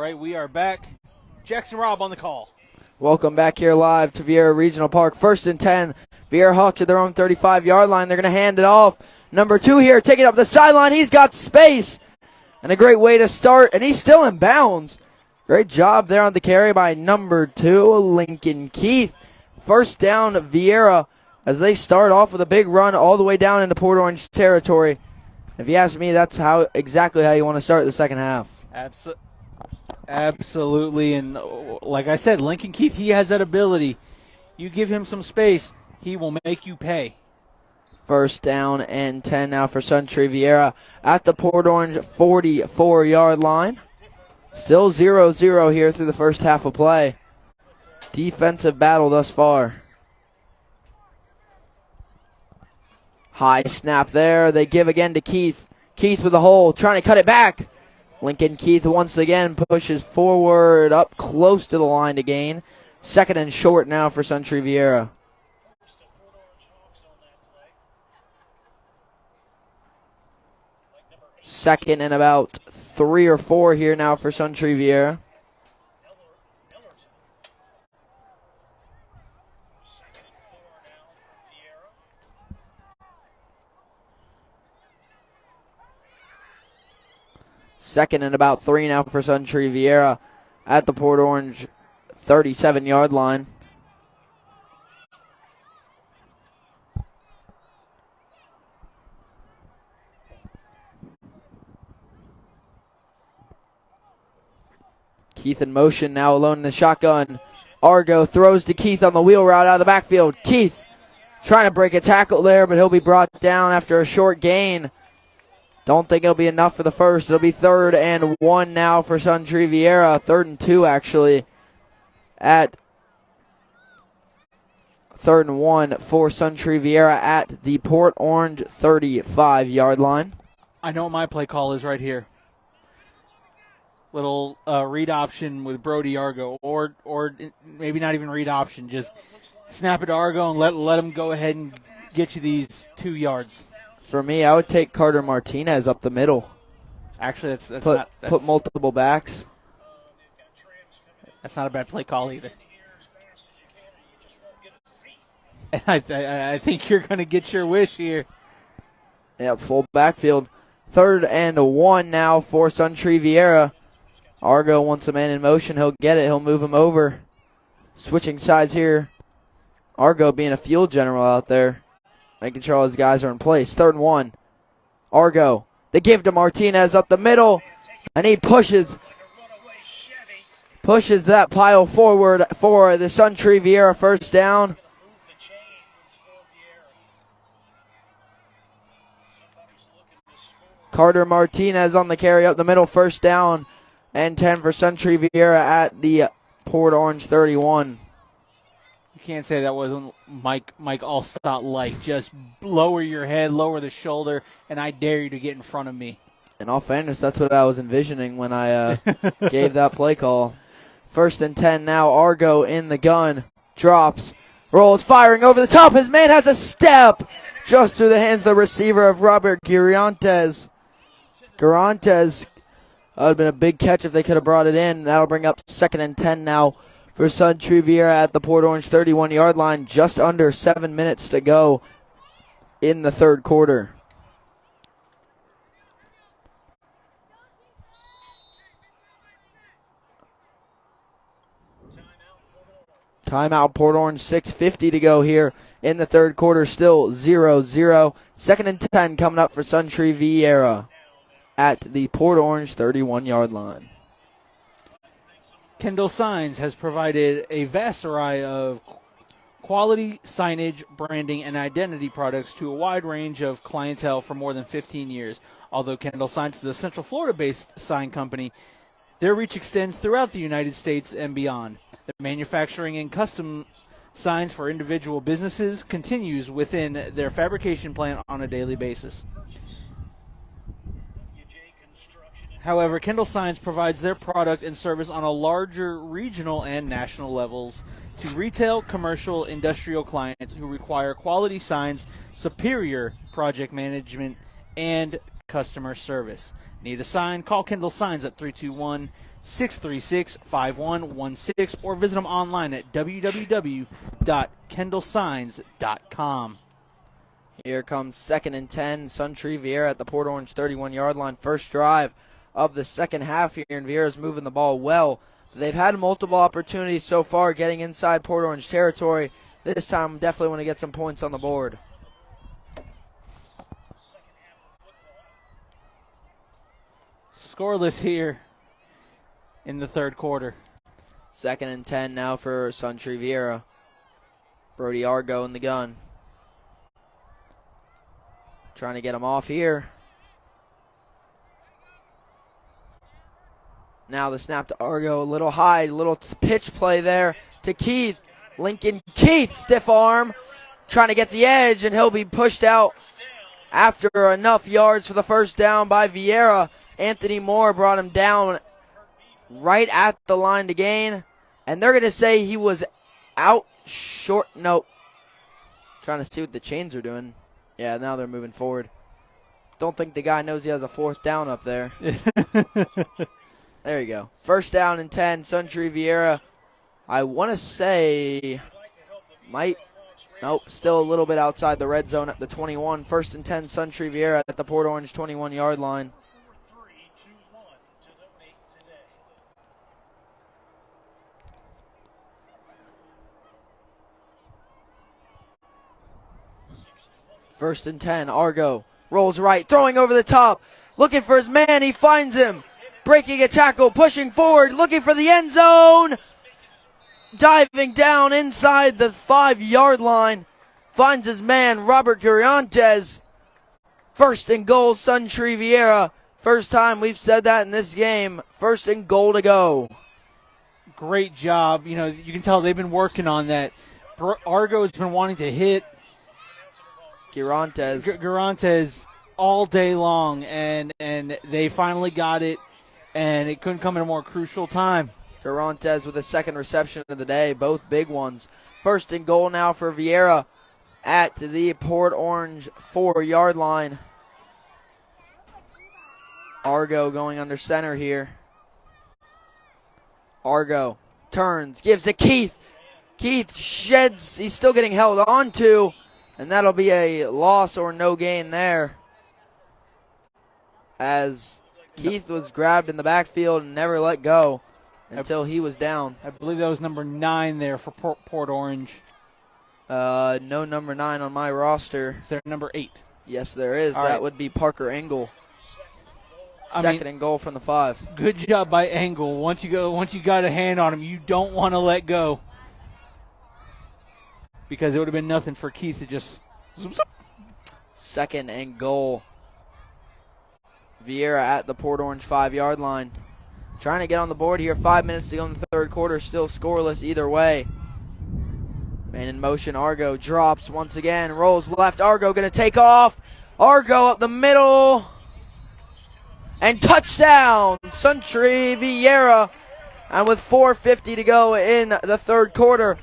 right, we are back. Jackson Robb on the call. Welcome back here live to Viera Regional Park. 1st and 10. Viera Hawks at their own 35-yard line. They're going to hand it off. Number 2 here, taking up the sideline. He's got space. And a great way to start. And he's still in bounds. Great job there on the carry by number 2, Lincoln Keith. First down, Viera, as they start off with a big run all the way down into Port Orange territory. If you ask me, that's exactly how you want to start the second half. Absolutely, and like I said, Lincoln Keith, he has that ability. You give him some space, he will make you pay. First down and 10 now for SUNTREE. Viera at the Port Orange 44-yard line. Still 0-0 here through the first half of play. Defensive battle thus far. High snap there. They give again to Keith. Keith with a hole, trying to cut it back. Lincoln Keith once again pushes forward up close to the line to gain. Second and short now for SUNTREE Viera. Second and about 3 or 4 here now for SUNTREE Viera. Second and about 3 now for SUNTREE Viera at the Port Orange 37-yard line. Keith in motion now alone in the shotgun. Argo throws to Keith on the wheel route out of the backfield. Keith trying to break a tackle there, but he'll be brought down after a short gain. Don't think it'll be enough for the first. It'll be 3rd and 1 now for SUNTREE Viera. 3rd and 2 actually at 3rd and 1 for SUNTREE Viera at the Port Orange 35-yard line. I know what my play call is right here. Little read option with Brody Argo, or maybe not even read option. Just snap it to Argo and let him go ahead and get you these 2 yards. For me, I would take Carter Martinez up the middle. Actually, put multiple backs. That's not a bad play call either. And I think you're going to get your wish here. Yep, full backfield. 3rd and 1 now for SUNTREE Viera. Argo wants a man in motion. He'll get it. He'll move him over. Switching sides here. Argo being a field general out there, making sure all his guys are in place. 3rd and 1. Argo. They give to Martinez up the middle, and he pushes that pile forward for the SUNTREE Viera first down. Carter Martinez on the carry up the middle, first down and 10 for SUNTREE Viera at the Port Orange 31. You can't say that wasn't Mike Allstott-like. Just lower your head, lower the shoulder, and I dare you to get in front of me. In all fairness, that's what I was envisioning when I gave that play call. 1st and 10 now. Argo in the gun. Drops. Rolls. Firing over the top. His man has a step. Just through the hands of the receiver of Robert Garantes. Garantes. That would have been a big catch if they could have brought it in. That'll bring up 2nd and 10 now for SUNTREE Viera at the Port Orange 31-yard line. Just under 7 minutes to go in the 3rd quarter. Timeout, Port Orange, 6:50 to go here in the 3rd quarter. Still 0-0. 2nd and 10 coming up for SUNTREE Viera at the Port Orange 31-yard line. Kendall Signs has provided a vast array of quality signage, branding, and identity products to a wide range of clientele for more than 15 years. Although Kendall Signs is a Central Florida-based sign company, their reach extends throughout the United States and beyond. The manufacturing and custom signs for individual businesses continues within their fabrication plant on a daily basis. However, Kendall Signs provides their product and service on a larger regional and national levels to retail, commercial, industrial clients who require quality signs, superior project management, and customer service. Need a sign? Call Kendall Signs at 636-5116, or visit them online at www.kendallsigns.com. Here comes 2nd and 10. SUNTREE Vieira at the Port Orange 31-yard line. First drive of the second half here, and Vieira's moving the ball well. They've had multiple opportunities so far getting inside Port Orange territory. This time, definitely want to get some points on the board. Scoreless here in the third quarter. 2nd and 10 now for SUNTREE Vieira. Brody Argo in the gun. Trying to get him off here. Now the snap to Argo, a little high, little pitch play there to Keith. Lincoln Keith, stiff arm, trying to get the edge, and he'll be pushed out after enough yards for the first down by Vieira. Anthony Moore brought him down right at the line to gain, and they're going to say he was out short. Nope. Trying to see what the chains are doing. Yeah, now they're moving forward. Don't think the guy knows he has a fourth down up there. There you go. First down and 10, SUNTREE Vieira. I want to say nope, still a little bit outside the red zone at the 21. First and 10, SUNTREE Vieira at the Port Orange 21-yard line. First and 10, Argo rolls right, throwing over the top, looking for his man, he finds him. Breaking a tackle, pushing forward, looking for the end zone. Diving down inside the 5-yard line. Finds his man, Robert Gurantes. First and goal, SUNTREE Vieira. First time we've said that in this game. First and goal to go. Great job. You know, you can tell they've been working on that. Argo's been wanting to hit Gurantes all day long, and they finally got it. And it couldn't come at a more crucial time. Gurantes with a second reception of the day, both big ones. First and goal now for Vieira at the Port Orange 4-yard line. Argo going under center here. Argo turns, gives to Keith. Keith sheds, he's still getting held on to, and that'll be a loss or no gain there, as Keith was grabbed in the backfield and never let go until he was down. I believe that was number 9 there for Port Orange. No number 9 on my roster. Is there number 8? Yes, there is. All that right. would be Parker Engel. Second and goal from the 5. Good job by Engel. Once you got a hand on him, you don't want to let go, because it would have been nothing for Keith to just. Second and goal. Vieira at the Port Orange 5-yard line. Trying to get on the board here. 5 minutes to go in the third quarter. Still scoreless either way. Man in motion. Argo drops once again. Rolls left. Argo going to take off. Argo up the middle. And touchdown. SUNTREE Vieira. And with 4:50 to go in the third quarter,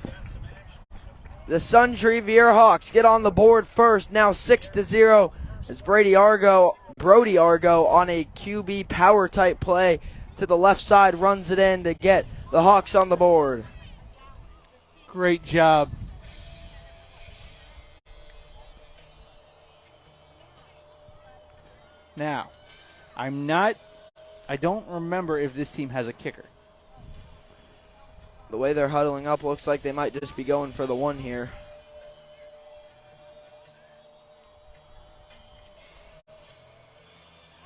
the SUNTREE Vieira Hawks get on the board first. Now 6-0 as Brody Argo on a QB power type play to the left side runs it in to get the Hawks on the board. Great job. Now, I don't remember if this team has a kicker. The way they're huddling up looks like they might just be going for the one here.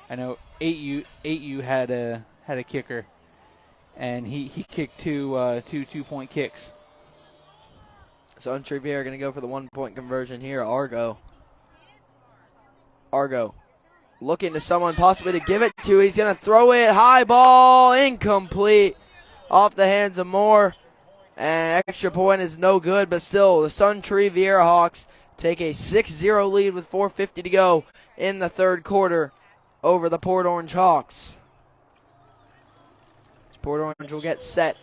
I know 8U had a kicker, and he kicked two 2-point kicks. SUNTREE Vieira going to go for the 1-point conversion here. Argo looking to someone possibly to give it to. He's going to throw it. High ball, incomplete. Off the hands of Moore. And extra point is no good, but still the SUNTREE Vieira Hawks take a 6-0 lead with 4:50 to go in the third quarter over the Port Orange Hawks. Port Orange will get set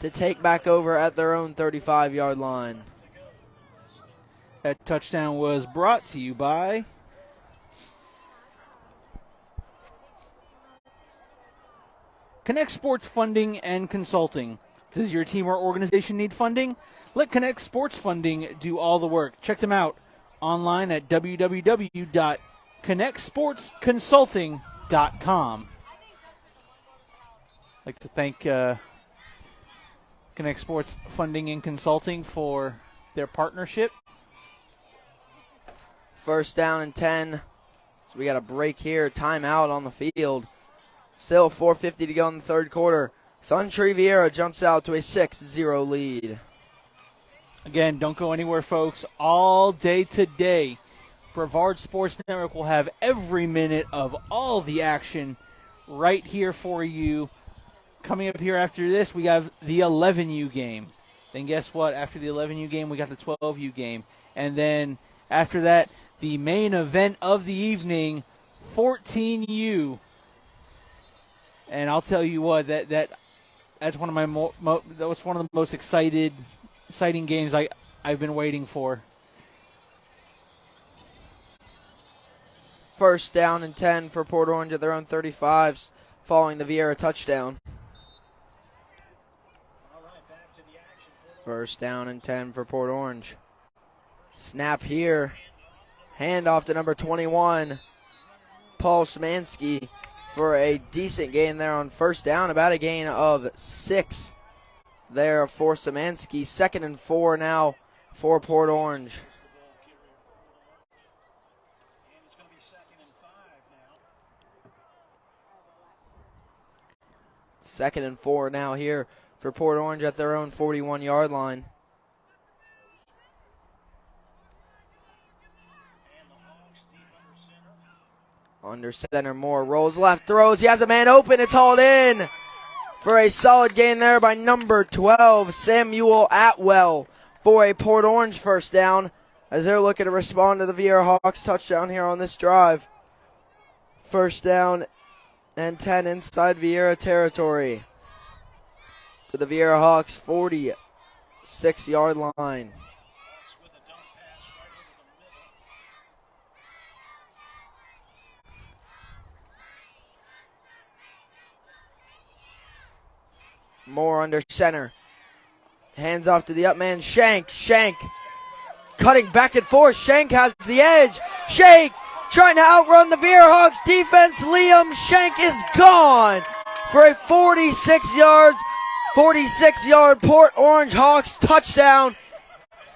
to take back over at their own 35-yard line. That touchdown was brought to you by Connect Sports Funding and Consulting. Does your team or organization need funding? Let Connect Sports Funding do all the work. Check them out online at www.connectsportsconsulting.com. I'd like to thank Connect Sports Funding and Consulting for their partnership. First down and 10. So we got a break here. Timeout on the field. Still 4:50 to go in the third quarter. SUNTREE VIERA jumps out to a 6-0 lead. Again, don't go anywhere, folks. All day today, Brevard Sports Network will have every minute of all the action right here for you. Coming up here after this, we have the 11U game. Then guess what? After the 11U game, we got the 12U game. And then after that, the main event of the evening, 14U. And I'll tell you what, that's one of my that's one of the most exciting games I've been waiting for. First down and 10 for Port Orange at their own 35s, following the VIERA touchdown. First down and 10 for Port Orange. Snap here. Handoff to number 21, Paul Szymanski, for a decent gain there on first down. About a gain of 6 there for Szymanski. 2nd and 4 now for Port Orange. Second and 4 now here for Port Orange at their own 41-yard line. Under center, Moore rolls left, throws. He has a man open. It's hauled in for a solid gain there by number 12, Samuel Atwell, for a Port Orange first down as they're looking to respond to the VIERA Hawks touchdown here on this drive. First down and 10 inside VIERA territory to the VIERA Hawks 46-yard line. Moore under center. Hands off to the up man, Shank. Shank cutting back and forth. Shank has the edge. Shank trying to outrun the VIERA Hawks defense. Liam Shank is gone for a 46-yard Port Orange Hawks touchdown.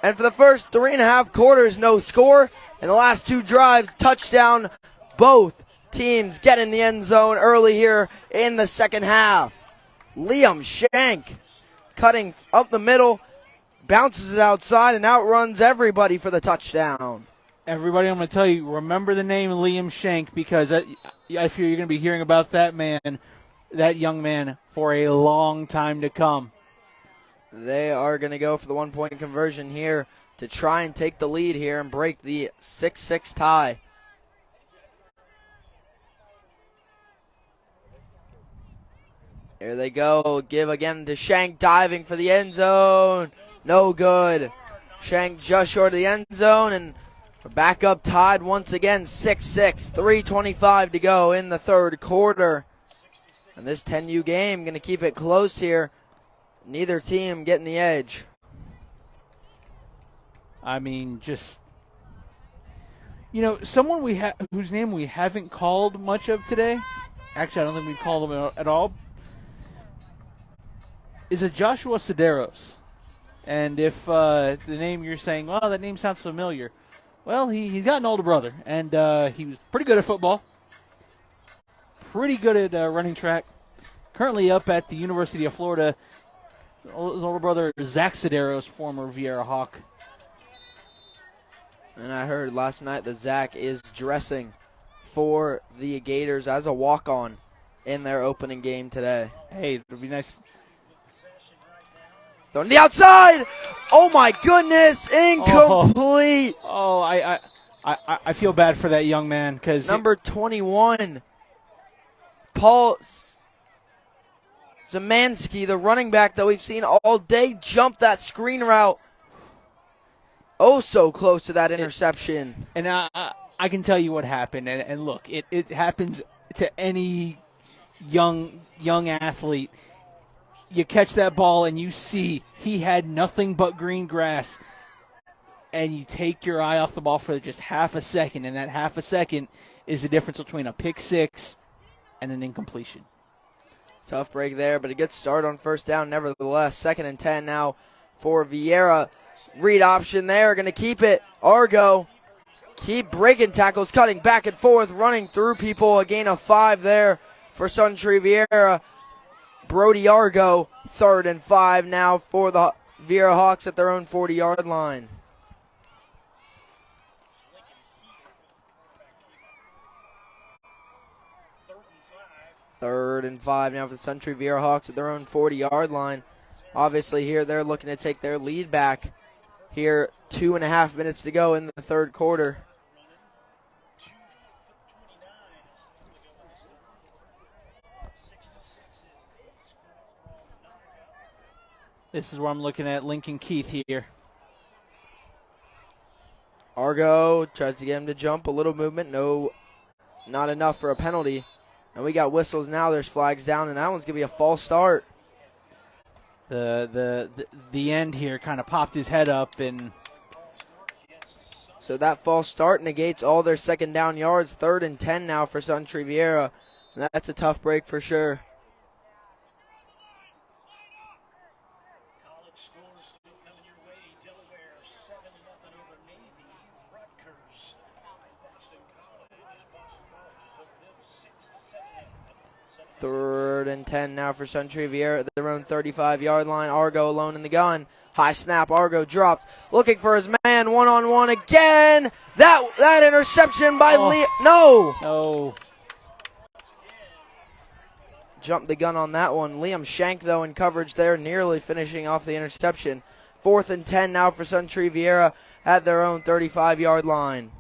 And for the first 3.5 quarters, no score. And the last 2 drives, touchdown. Both teams get in the end zone early here in the second half. Liam Shank cutting up the middle, bounces it outside, and outruns everybody for the touchdown. Everybody, I'm going to tell you, remember the name Liam Shank, because I fear you're going to be hearing about that young man, for a long time to come. They are going to go for the 1-point conversion here to try and take the lead here and break the 6-6 tie. Here they go. Give again to Shank, diving for the end zone. No good. Shank just short of the end zone, and back up tied once again, 6-6. 3:25 to go in the third quarter. And this 10U game going to keep it close here. Neither team getting the edge. I mean, just, someone whose name we haven't called much of today. Actually, I don't think we've called him at all. Is a Joshua Sederos. And if the name you're saying, well, that name sounds familiar. Well, he's got an older brother, and he was pretty good at football. Pretty good at running track. Currently up at the University of Florida. His older brother, Zach Sederos, former VIERA Hawk. And I heard last night that Zach is dressing for the Gators as a walk-on in their opening game today. Hey, it would be nice. Thrown to the outside. Oh my goodness, incomplete. Oh, I feel bad for that young man, because number 21, Paul Szymanski, the running back that we've seen all day, jumped that screen route. Oh, so close to that interception. And I can tell you what happened. And look, it happens to any young athlete. You catch that ball and you see he had nothing but green grass, and you take your eye off the ball for just half a second, and that half a second is the difference between a pick six and an incompletion. Tough break there, but a good start on first down nevertheless. 2nd and 10 now for Vieira. Read option there, going to keep it. Argo keep breaking tackles, cutting back and forth, running through people. A gain of 5 there for SUNTREE Vieira. Brody Argo, 3rd and 5 now for the VIERA Hawks at their own 40-yard line. Third and 5 now for the SUNTREE VIERA Hawks at their own 40-yard line. Obviously here they're looking to take their lead back. Here, 2.5 minutes to go in the third quarter. This is where I'm looking at Lincoln Keith here. Argo tries to get him to jump, a little movement. No, not enough for a penalty. And we got whistles now. There's flags down, and that one's going to be a false start. The end here kind of popped his head up, and so that false start negates all their second down yards. 3rd and 10 now for SUNTREE Vieira. And that's a tough break for sure. College scores still coming your way. Delaware 7-0 over Navy. Rutgers, Boston College. Boston College over them 6-7. 3rd and 10 now for SUNTREE Vieira at their own 35-yard line. Argo alone in the gun. High snap. Argo drops. Looking for his man. One-on-one again. That interception by Lee. No. Jumped the gun on that one. Liam Shank, though, in coverage there, nearly finishing off the interception. 4th and 10 now for SUNTREE Vieira at their own 35-yard line.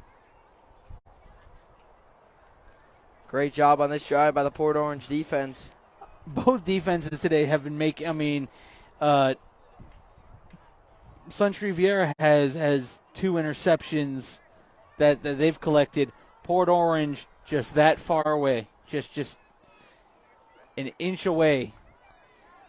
Great job on this drive by the Port Orange defense. Both defenses today have been making, SUNTREE Vieira has 2 interceptions that they've collected. Port Orange just that far away, just an inch away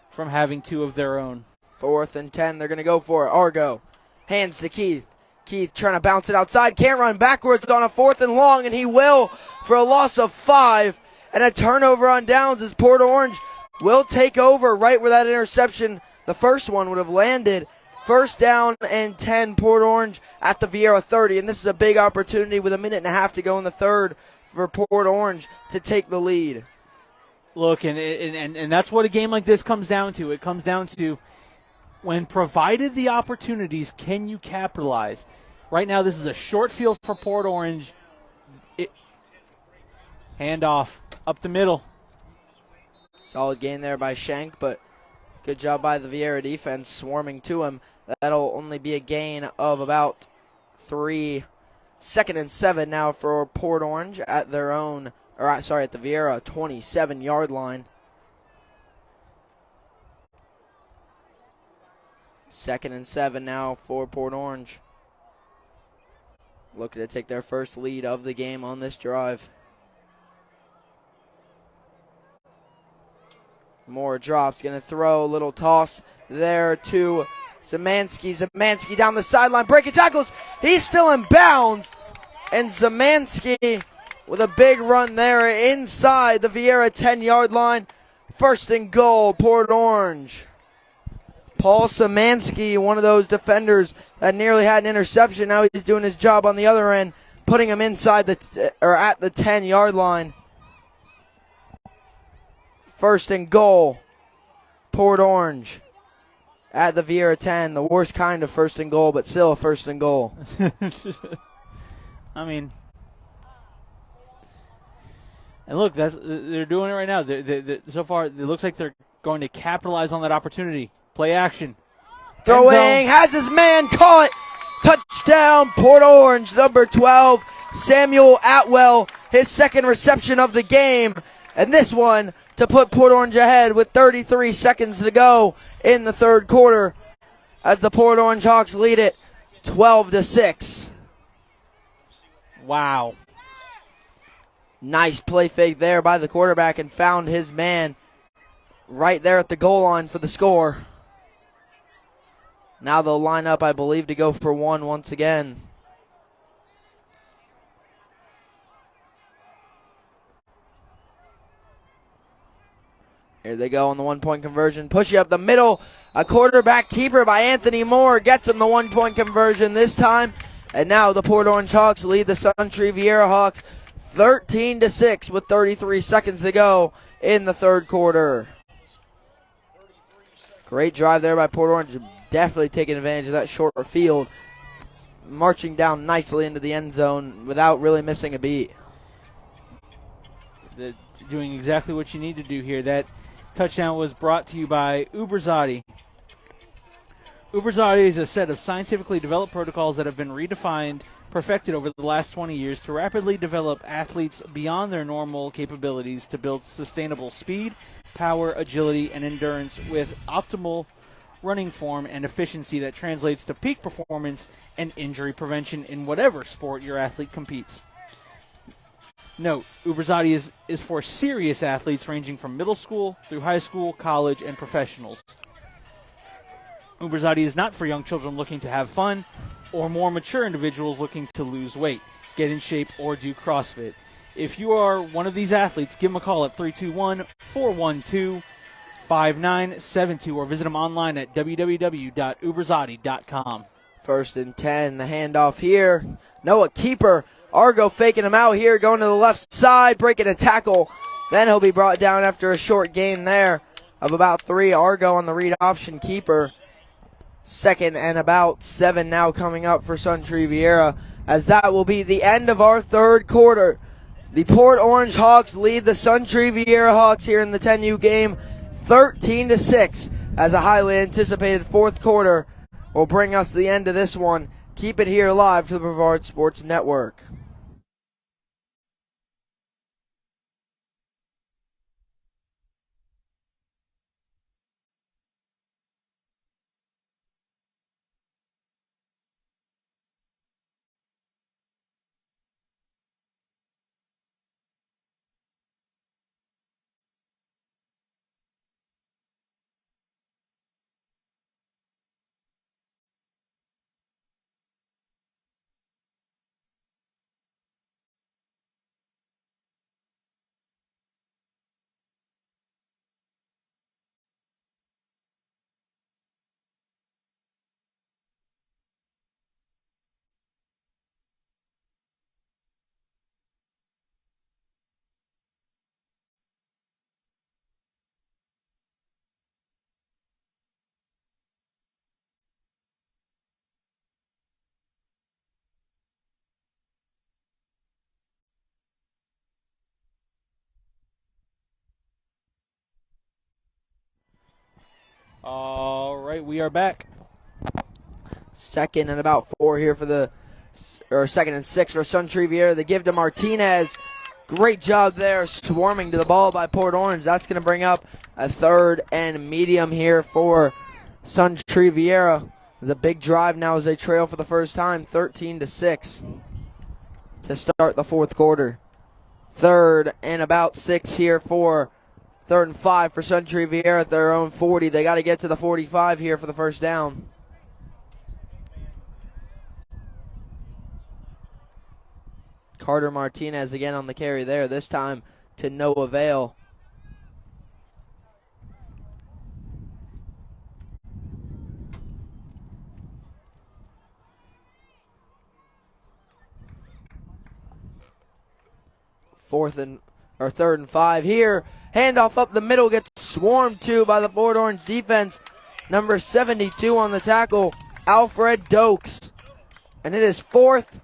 from having 2 of their own. 4th and 10, they're going to go for it. Argo hands to Keith. Keith trying to bounce it outside, can't run backwards on a 4th and long, and he will for a loss of 5 and a turnover on downs as Port Orange will take over right where that interception, the first one, would have landed. 1st down and 10, Port Orange at the Vieira 30, and this is a big opportunity with 1.5 minutes to go in the third for Port Orange to take the lead. Look, and that's what a game like this comes down to. It comes down to, when provided the opportunities, can you capitalize? Right now, this is a short field for Port Orange. Handoff up the middle. Solid gain there by Shank, but good job by the Vieira defense swarming to him. That'll only be a gain of about 3. 2nd and 7 now for Port Orange at their own, at the Vieira 27-yard line. 2nd and 7 now for Port Orange. Looking to take their first lead of the game on this drive. Moore drops, going to throw a little toss there to Zamansky. Zamansky down the sideline, breaking tackles. He's still in bounds. And Zamansky with a big run there inside the Vieira 10-yard line. 1st and goal, Port Orange. Paul Szymanski, one of those defenders that nearly had an interception. Now he's doing his job on the other end, putting him inside at the 10-yard line. 1st and goal, Port Orange at the Vieira 10. The worst kind of 1st and goal, but still a 1st and goal. And look, they're doing it right now. So far, it looks like they're going to capitalize on that opportunity. Play action. Throwing, has his man caught. Touchdown, Port Orange, number 12, Samuel Atwell, his 2nd reception of the game. And this one to put Port Orange ahead with 33 seconds to go in the third quarter as the Port Orange Hawks lead it 12-6. Wow. Nice play fake there by the quarterback and found his man right there at the goal line for the score. Now they'll line up, I believe, to go for one once again. Here they go on the one-point conversion. Push it up the middle. A quarterback keeper by Anthony Moore gets him the one-point conversion this time. And now the Port Orange Hawks lead the SUNTREE VIERA Hawks 13-6 with 33 seconds to go in the third quarter. Great drive there by Port Orange. Definitely taking advantage of that shorter field. Marching down nicely into the end zone without really missing a beat. They're doing exactly what you need to do here. That touchdown was brought to you by Uberzati. Uberzati is a set of scientifically developed protocols that have been redefined, perfected over the last 20 years to rapidly develop athletes beyond their normal capabilities to build sustainable speed, power, agility, and endurance with optimal running form and efficiency that translates to peak performance and injury prevention in whatever sport your athlete competes. Note, Uberzati is for serious athletes ranging from middle school through high school, college, and professionals. Uberzati is not for young children looking to have fun or more mature individuals looking to lose weight, get in shape, or do CrossFit. If you are one of these athletes, give them a call at 321-412-5972 or visit them online at www.uberzati.com. 1st and 10, the handoff here. Noah keeper. Argo faking him out here, going to the left side, breaking a tackle. Then he'll be brought down after a short gain there of about 3. Argo on the read option keeper. 2nd and about 7 now coming up for SUNTREE VIERA, as that will be the end of our third quarter. The Port Orange Hawks lead the SUNTREE VIERA Hawks here in the 10U game 13-6, as a highly anticipated fourth quarter will bring us to the end of this one. Keep it here live to the Brevard Sports Network. All right, we are back. 2nd and about 4 here for the, or 2nd and 6 for SUNTREE VIERA. They give to Martinez. Great job there, swarming to the ball by Port Orange. That's going to bring up a 3rd and medium here for SUNTREE VIERA. The big drive now as they trail for the first time, 13-6 to start the fourth quarter. 3rd and about 6 here for 3rd and 5 for SUNTREE VIERA at their own 40. They got to get to the 45 here for the first down. Carter Martinez again on the carry there, this time to no avail. Third and 5 here. Handoff up the middle, gets swarmed to by the Port Orange defense. Number 72 on the tackle, Alfred Dokes. And it is 4th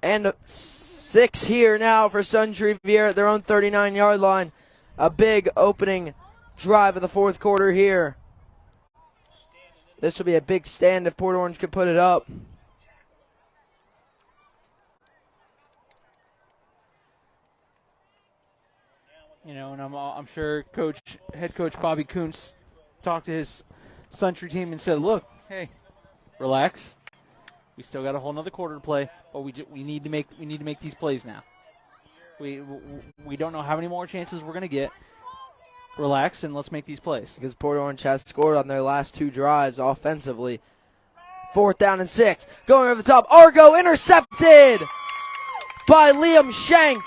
and 6 here now for SUNTREE VIERA at their own 39-yard line. A big opening drive of the fourth quarter here. This will be a big stand if Port Orange can put it up. You know, and I'm sure head coach Bobby Kuntz talked to his SUNTREE team and said, "Look, hey, relax. We still got a whole nother quarter to play, but we need to make these plays now." We don't know how many more chances we're going to get. Relax and let's make these plays. Because Port Orange has scored on their last 2 drives offensively. 4th down and 6. Going over the top. Argo intercepted by Liam Shank.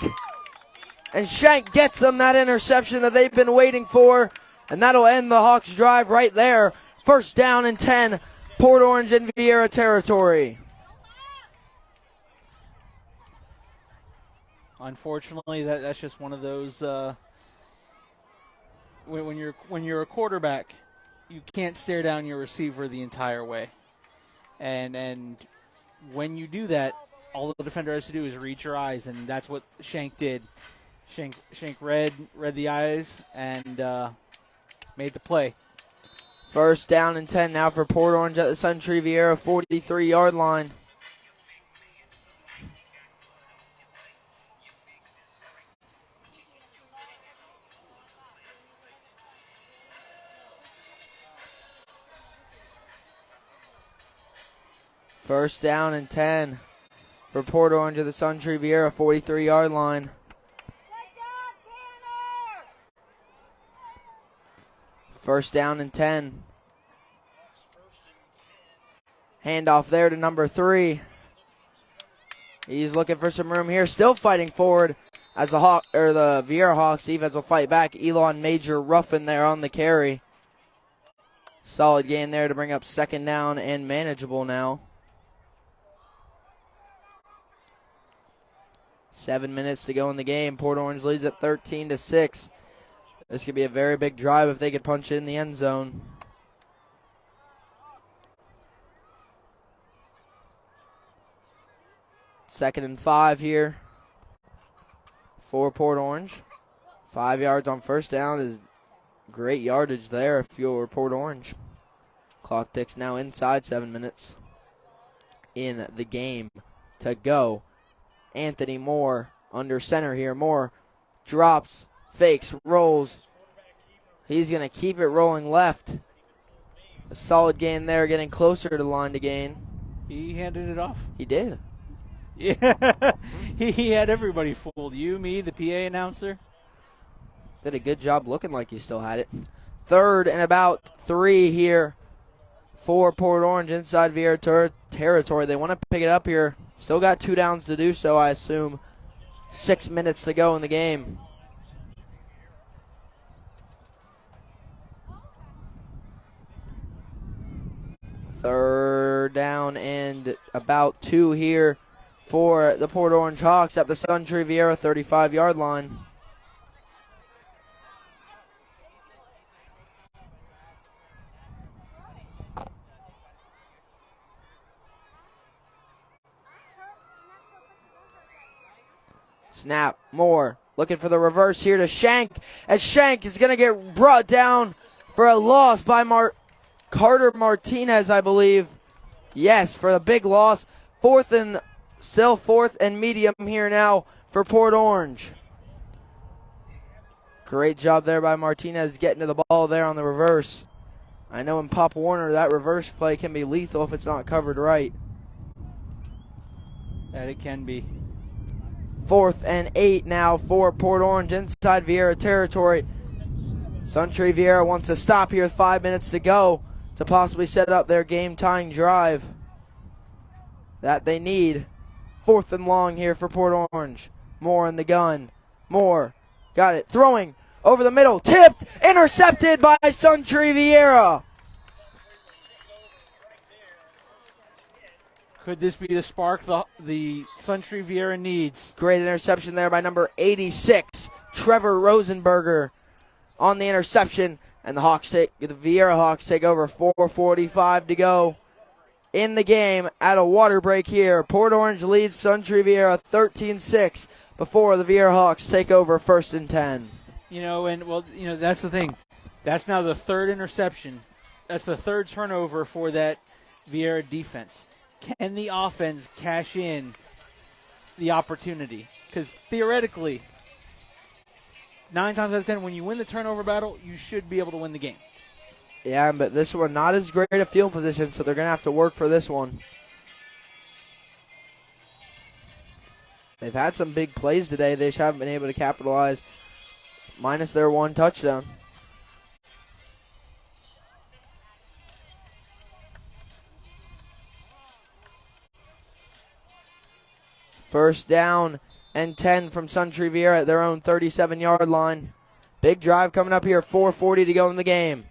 And Shank gets them that interception that they've been waiting for. And that'll end the Hawks drive right there. 1st down and 10. Port Orange in VIERA territory. Unfortunately, that's just one of those. When you're a quarterback, you can't stare down your receiver the entire way, and when you do that, all the defender has to do is read your eyes, and that's what Shank did. Shank read the eyes and made the play. 1st down and 10 now for Port Orange at the SUNTREE VIERA 43-yard line. First down and 10 for Port Orange at the SUNTREE VIERA 43-yard line. First down and 10. Handoff there to number 3. He's looking for some room here. Still fighting forward as the VIERA Hawks defense will fight back. Elon Major Ruffin there on the carry. Solid gain there to bring up 2nd down and manageable now. 7 minutes to go in the game. Port Orange leads at 13-6. This could be a very big drive if they could punch it in the end zone. Second and 5 here for Port Orange. 5 yards on 1st down is great yardage there if you're Port Orange. Clock ticks now inside 7 minutes in the game to go. Anthony Moore under center here. Moore drops, fakes, rolls. He's going to keep it rolling left. A solid gain there, getting closer to the line to gain. He handed it off. He did. Yeah, he had everybody fooled. You, me, the PA announcer. Did a good job looking like he still had it. 3rd and about 3 here for Port Orange inside VIERA territory. They want to pick it up here. Still got 2 downs to do so, I assume. 6 minutes to go in the game. Third down and about 2 here for the Port Orange Hawks at the SUNTREE VIERA 35-yard line. Snap, Moore looking for the reverse here to Shank, and Shank is going to get brought down for a loss by Carter Martinez, I believe. Yes, for a big loss. 4th and medium here now for Port Orange. Great job there by Martinez getting to the ball there on the reverse. I know in Pop Warner that reverse play can be lethal if it's not covered right. That it can be. 4th and 8 now for Port Orange inside VIERA territory. SUNTREE VIERA wants to stop here with 5 minutes to go to possibly set up their game-tying drive that they need. 4th and long here for Port Orange. Moore in the gun. Moore got it. Throwing over the middle. Tipped. Intercepted by SUNTREE VIERA. Could this be the spark the SUNTREE VIERA needs? Great interception there by number 86, Trevor Rosenberger on the interception. And the VIERA Hawks take over. 4:45 to go in the game at a water break here. Port Orange leads SUNTREE VIERA 13-6 before the VIERA Hawks take over 1st and 10. That's the thing. That's now the 3rd interception. That's the 3rd turnover for that VIERA defense. Can the offense cash in the opportunity? Because theoretically, 9 times out of 10, when you win the turnover battle, you should be able to win the game. Yeah, but this one not as great a field position, so they're going to have to work for this one. They've had some big plays today. They just haven't been able to capitalize, minus their one touchdown. First down and 10 from SUNTREE VIERA at their own 37-yard line. Big drive coming up here, 4:40 to go in the game.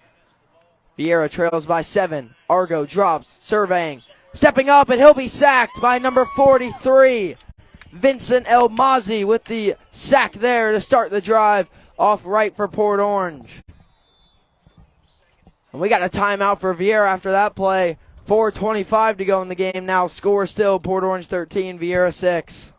VIERA trails by 7. Argo drops, surveying, stepping up, and he'll be sacked by number 43. Vincent El Mazi with the sack there to start the drive off right for Port Orange. And we got a timeout for VIERA after that play. 4:25 to go in the game now. Score still Port Orange 13, VIERA 6.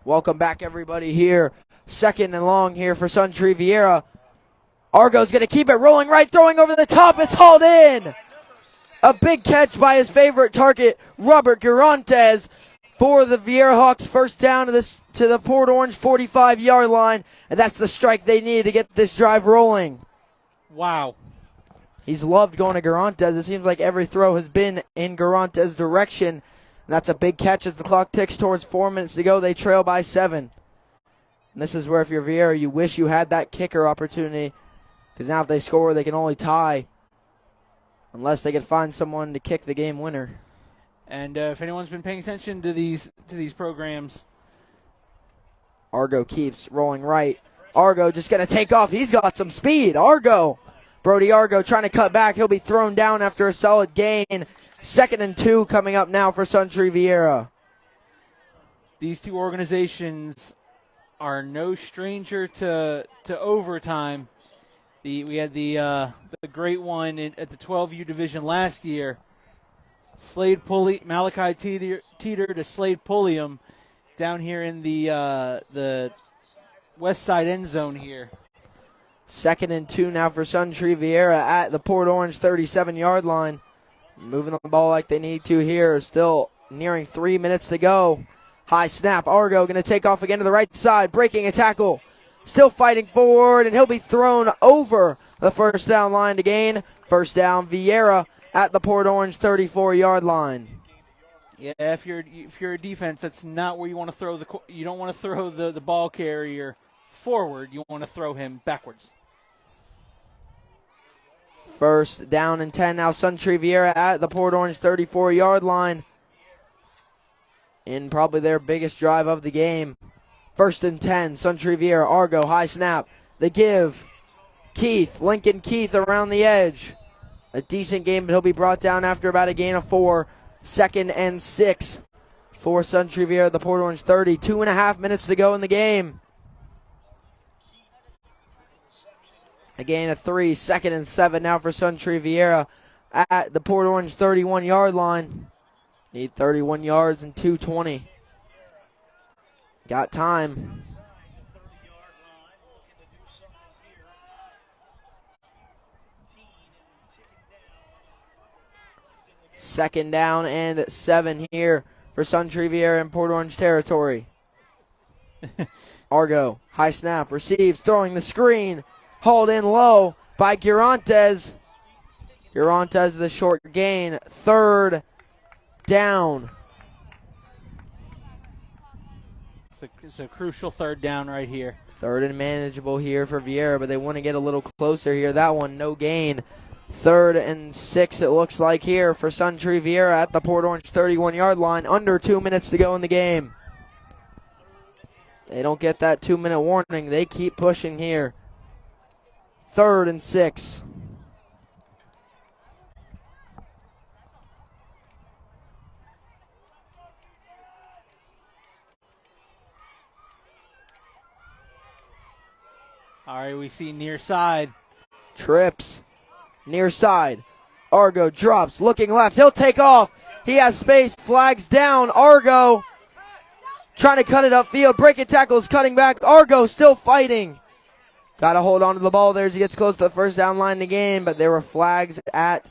Welcome back, everybody, here. Second and long here for SUNTREE VIERA. Argo's going to keep it rolling right, throwing over the top. It's hauled in. A big catch by his favorite target, Robert Garantes, for the VIERA Hawks. First down to the Port Orange 45-yard line, and that's the strike they needed to get this drive rolling. Wow. He's loved going to Garantes. It seems like every throw has been in Garantes' direction. And that's a big catch as the clock ticks towards 4 minutes to go. They trail by 7. And this is where, if you're VIERA, you wish you had that kicker opportunity. Because now if they score, they can only tie. Unless they can find someone to kick the game winner. And if anyone's been paying attention to these programs. Argo keeps rolling right. Argo just going to take off. He's got some speed. Argo. Brody Argo trying to cut back. He'll be thrown down after a solid gain. 2nd and 2 coming up now for SUNTREE VIERA. These two organizations are no stranger to overtime. We had the great one at the 12U division last year. Malachi Teeter to Slade Pulliam down here in the west side end zone here. 2nd and 2 now for SUNTREE VIERA at the Port Orange 37-yard line. Moving the ball like they need to here. Still nearing 3 minutes to go. High snap. Argo going to take off again to the right side. Breaking a tackle. Still fighting forward, and he'll be thrown over the first down line to gain. First down, VIERA at the Port Orange 34-yard line. Yeah, if you're a defense, that's not where you want to throw you don't want to throw the ball carrier forward. You want to throw him backwards. First down and 10 now. SUNTREE VIERA at the Port Orange 34-yard line. In probably their biggest drive of the game. 1st and 10. SUNTREE VIERA. Argo, high snap. The give. Lincoln Keith around the edge. A decent game, but he'll be brought down after about a gain of 4. 2nd and 6 for SUNTREE VIERA at the Port Orange 30. 2.5 minutes to go in the game. A gain of 3, 2nd and 7 now for SUNTREE VIERA at the Port Orange 31-yard line. Need 31 yards and 2:20. Got time. Second down and 7 here for SUNTREE VIERA in Port Orange territory. Argo, high snap, receives, throwing the screen. Hauled in low by Garantes. Garantes the short gain. 3rd down. It's a crucial 3rd down right here. 3rd and manageable here for VIERA, but they want to get a little closer here. That one, no gain. 3rd and 6 it looks like here for SUNTREE VIERA at the Port Orange 31-yard line. Under 2 minutes to go in the game. They don't get that 2-minute warning. They keep pushing here. 3rd and 6. All right, we see near side. Trips. Near side. Argo drops. Looking left. He'll take off. He has space. Flags down. Argo trying to cut it upfield. Breaking tackles. Cutting back. Argo still fighting. Got to hold on to the ball there as he gets close to the first down line in the game. But there were flags at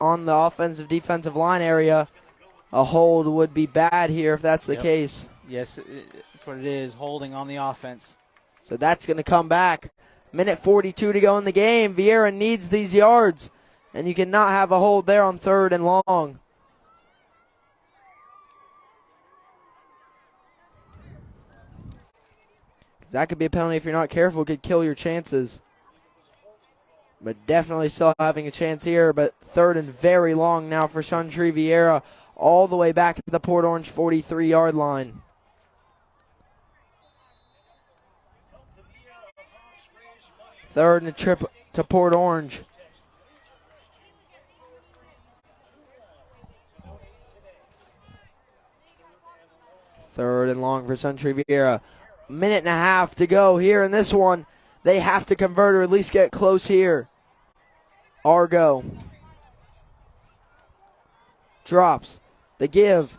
on the offensive defensive line area. A hold would be bad here if that's the case. Yes, that's what it is. Holding on the offense. So that's going to come back. Minute 42 to go in the game. VIERA needs these yards. And you cannot have a hold there on 3rd and long. That could be a penalty if you're not careful. It could kill your chances. But definitely still having a chance here. But 3rd and very long now for SUNTREE VIERA. All the way back to the Port Orange 43-yard line. Third and a trip to Port Orange. Third and long for SUNTREE VIERA. Minute and a half to go here in this one. They have to convert or at least get close here. Argo drops. The give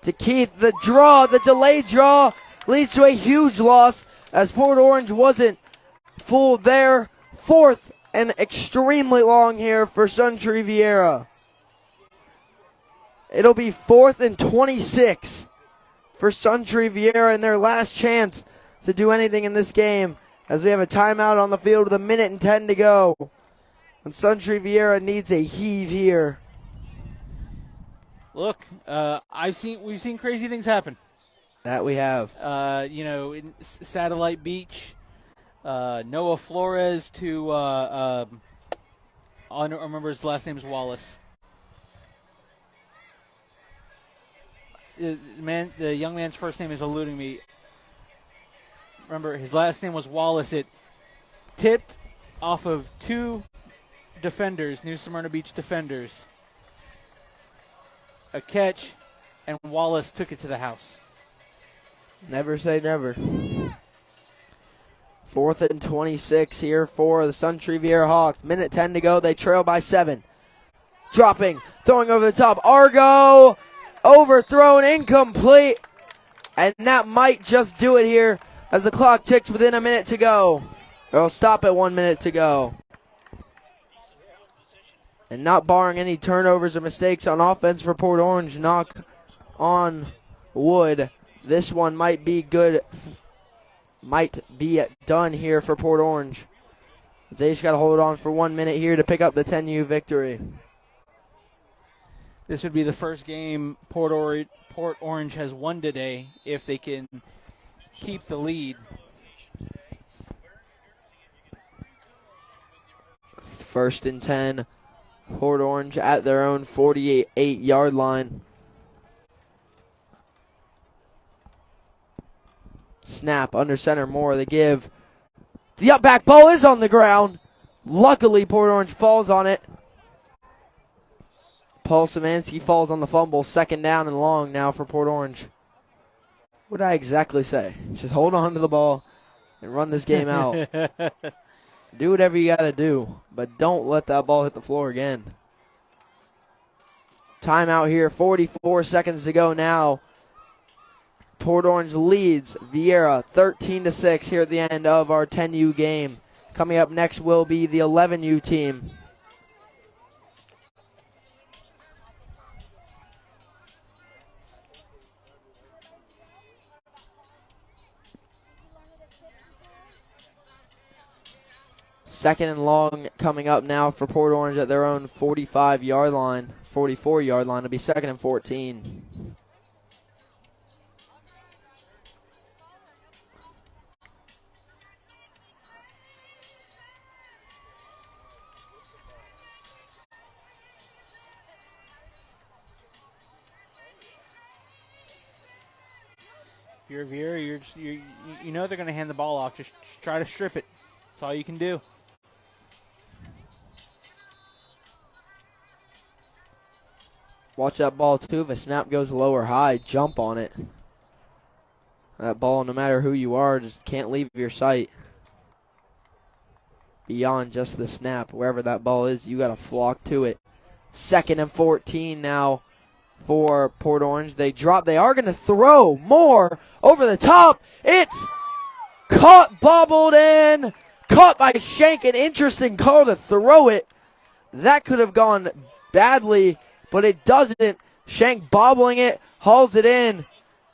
to Keith. The draw, the delayed draw leads to a huge loss as Port Orange wasn't fooled there. 4th and extremely long here for SUNTREE VIERA. It'll be 4th and 26 for SUNTREE VIERA in their last chance to do anything in this game as we have a timeout on the field with 1:10 to go. And SUNTREE VIERA needs a heave here. Look, we've seen crazy things happen. That we have. In Satellite Beach, Noah Flores to I don't remember his last name is Wallace. The young man's first name is eluding me. Remember, his last name was Wallace. It tipped off of 2 defenders, New Smyrna Beach defenders. A catch, and Wallace took it to the house. Never say never. 4th and 26 here for the SUNTREE VIERA Hawks. 1:10 to go. They trail by 7. Dropping, throwing over the top. Argo overthrown, incomplete. And that might just do it here as the clock ticks within 1 minute to go. It'll stop at 1 minute to go. And not barring any turnovers or mistakes on offense for Port Orange, knock on wood, this one might be good. Might be done here for Port Orange. They just got to hold on for 1 minute here to pick up the 10U victory. This would be the first game Port Orange has won today if they can keep the lead. 1st and 10. Port Orange at their own 48-yard line. Snap under center, Moore. The give. The up back ball is on the ground. Luckily, Port Orange falls on it. Paul Szymanski falls on the fumble. 2nd down and long now for Port Orange. What did I exactly say? Just hold on to the ball and run this game out. Do whatever you got to do, but don't let that ball hit the floor again. Timeout here, 44 seconds to go now. Port Orange leads VIERA 13-6 here at the end of our 10U game. Coming up next will be the 11U team. Second and long coming up now for Port Orange at their own 45-yard line, 44-yard line. It'll be 2nd and 14. If you're a Viera, you know they're going to hand the ball off. Just try to strip it. That's all you can do. Watch that ball, too. If a snap goes low or high, jump on it. That ball, no matter who you are, just can't leave your sight. Beyond just the snap, wherever that ball is, you got to flock to it. 2nd and 14 now for Port Orange. They drop. They are going to throw more over the top. It's caught, bobbled in. Caught by Shank. An interesting call to throw it. That could have gone badly, but it doesn't. Shank bobbling it, hauls it in.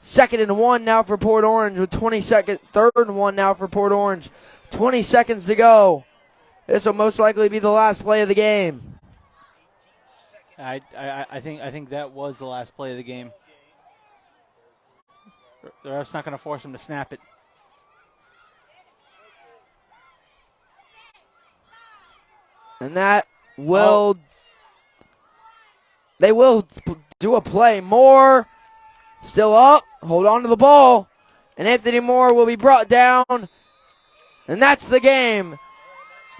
2nd and 1 now for Port Orange with 20 seconds. 3rd and 1 now for Port Orange. 20 seconds to go. This will most likely be the last play of the game. I think that was the last play of the game. The ref's not going to force him to snap it. And that will... They will do a play. Moore still up. Hold on to the ball. And Anthony Moore will be brought down. And that's the game.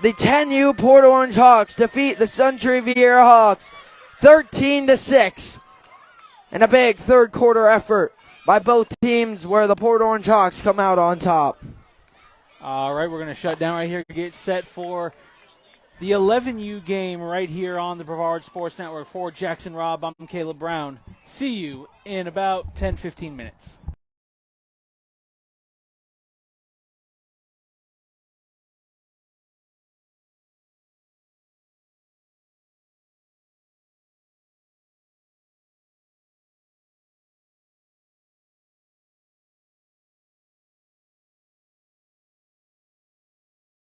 The 10U Port Orange Hawks defeat the SUNTREE VIERA Hawks 13-6. And a big third quarter effort by both teams where the Port Orange Hawks come out on top. All right, we're going to shut down right here. Get set for the 11U game right here on the Brevard Sports Network. For Jackson Robb, I'm Caleb Brown. See you in about 10-15 minutes.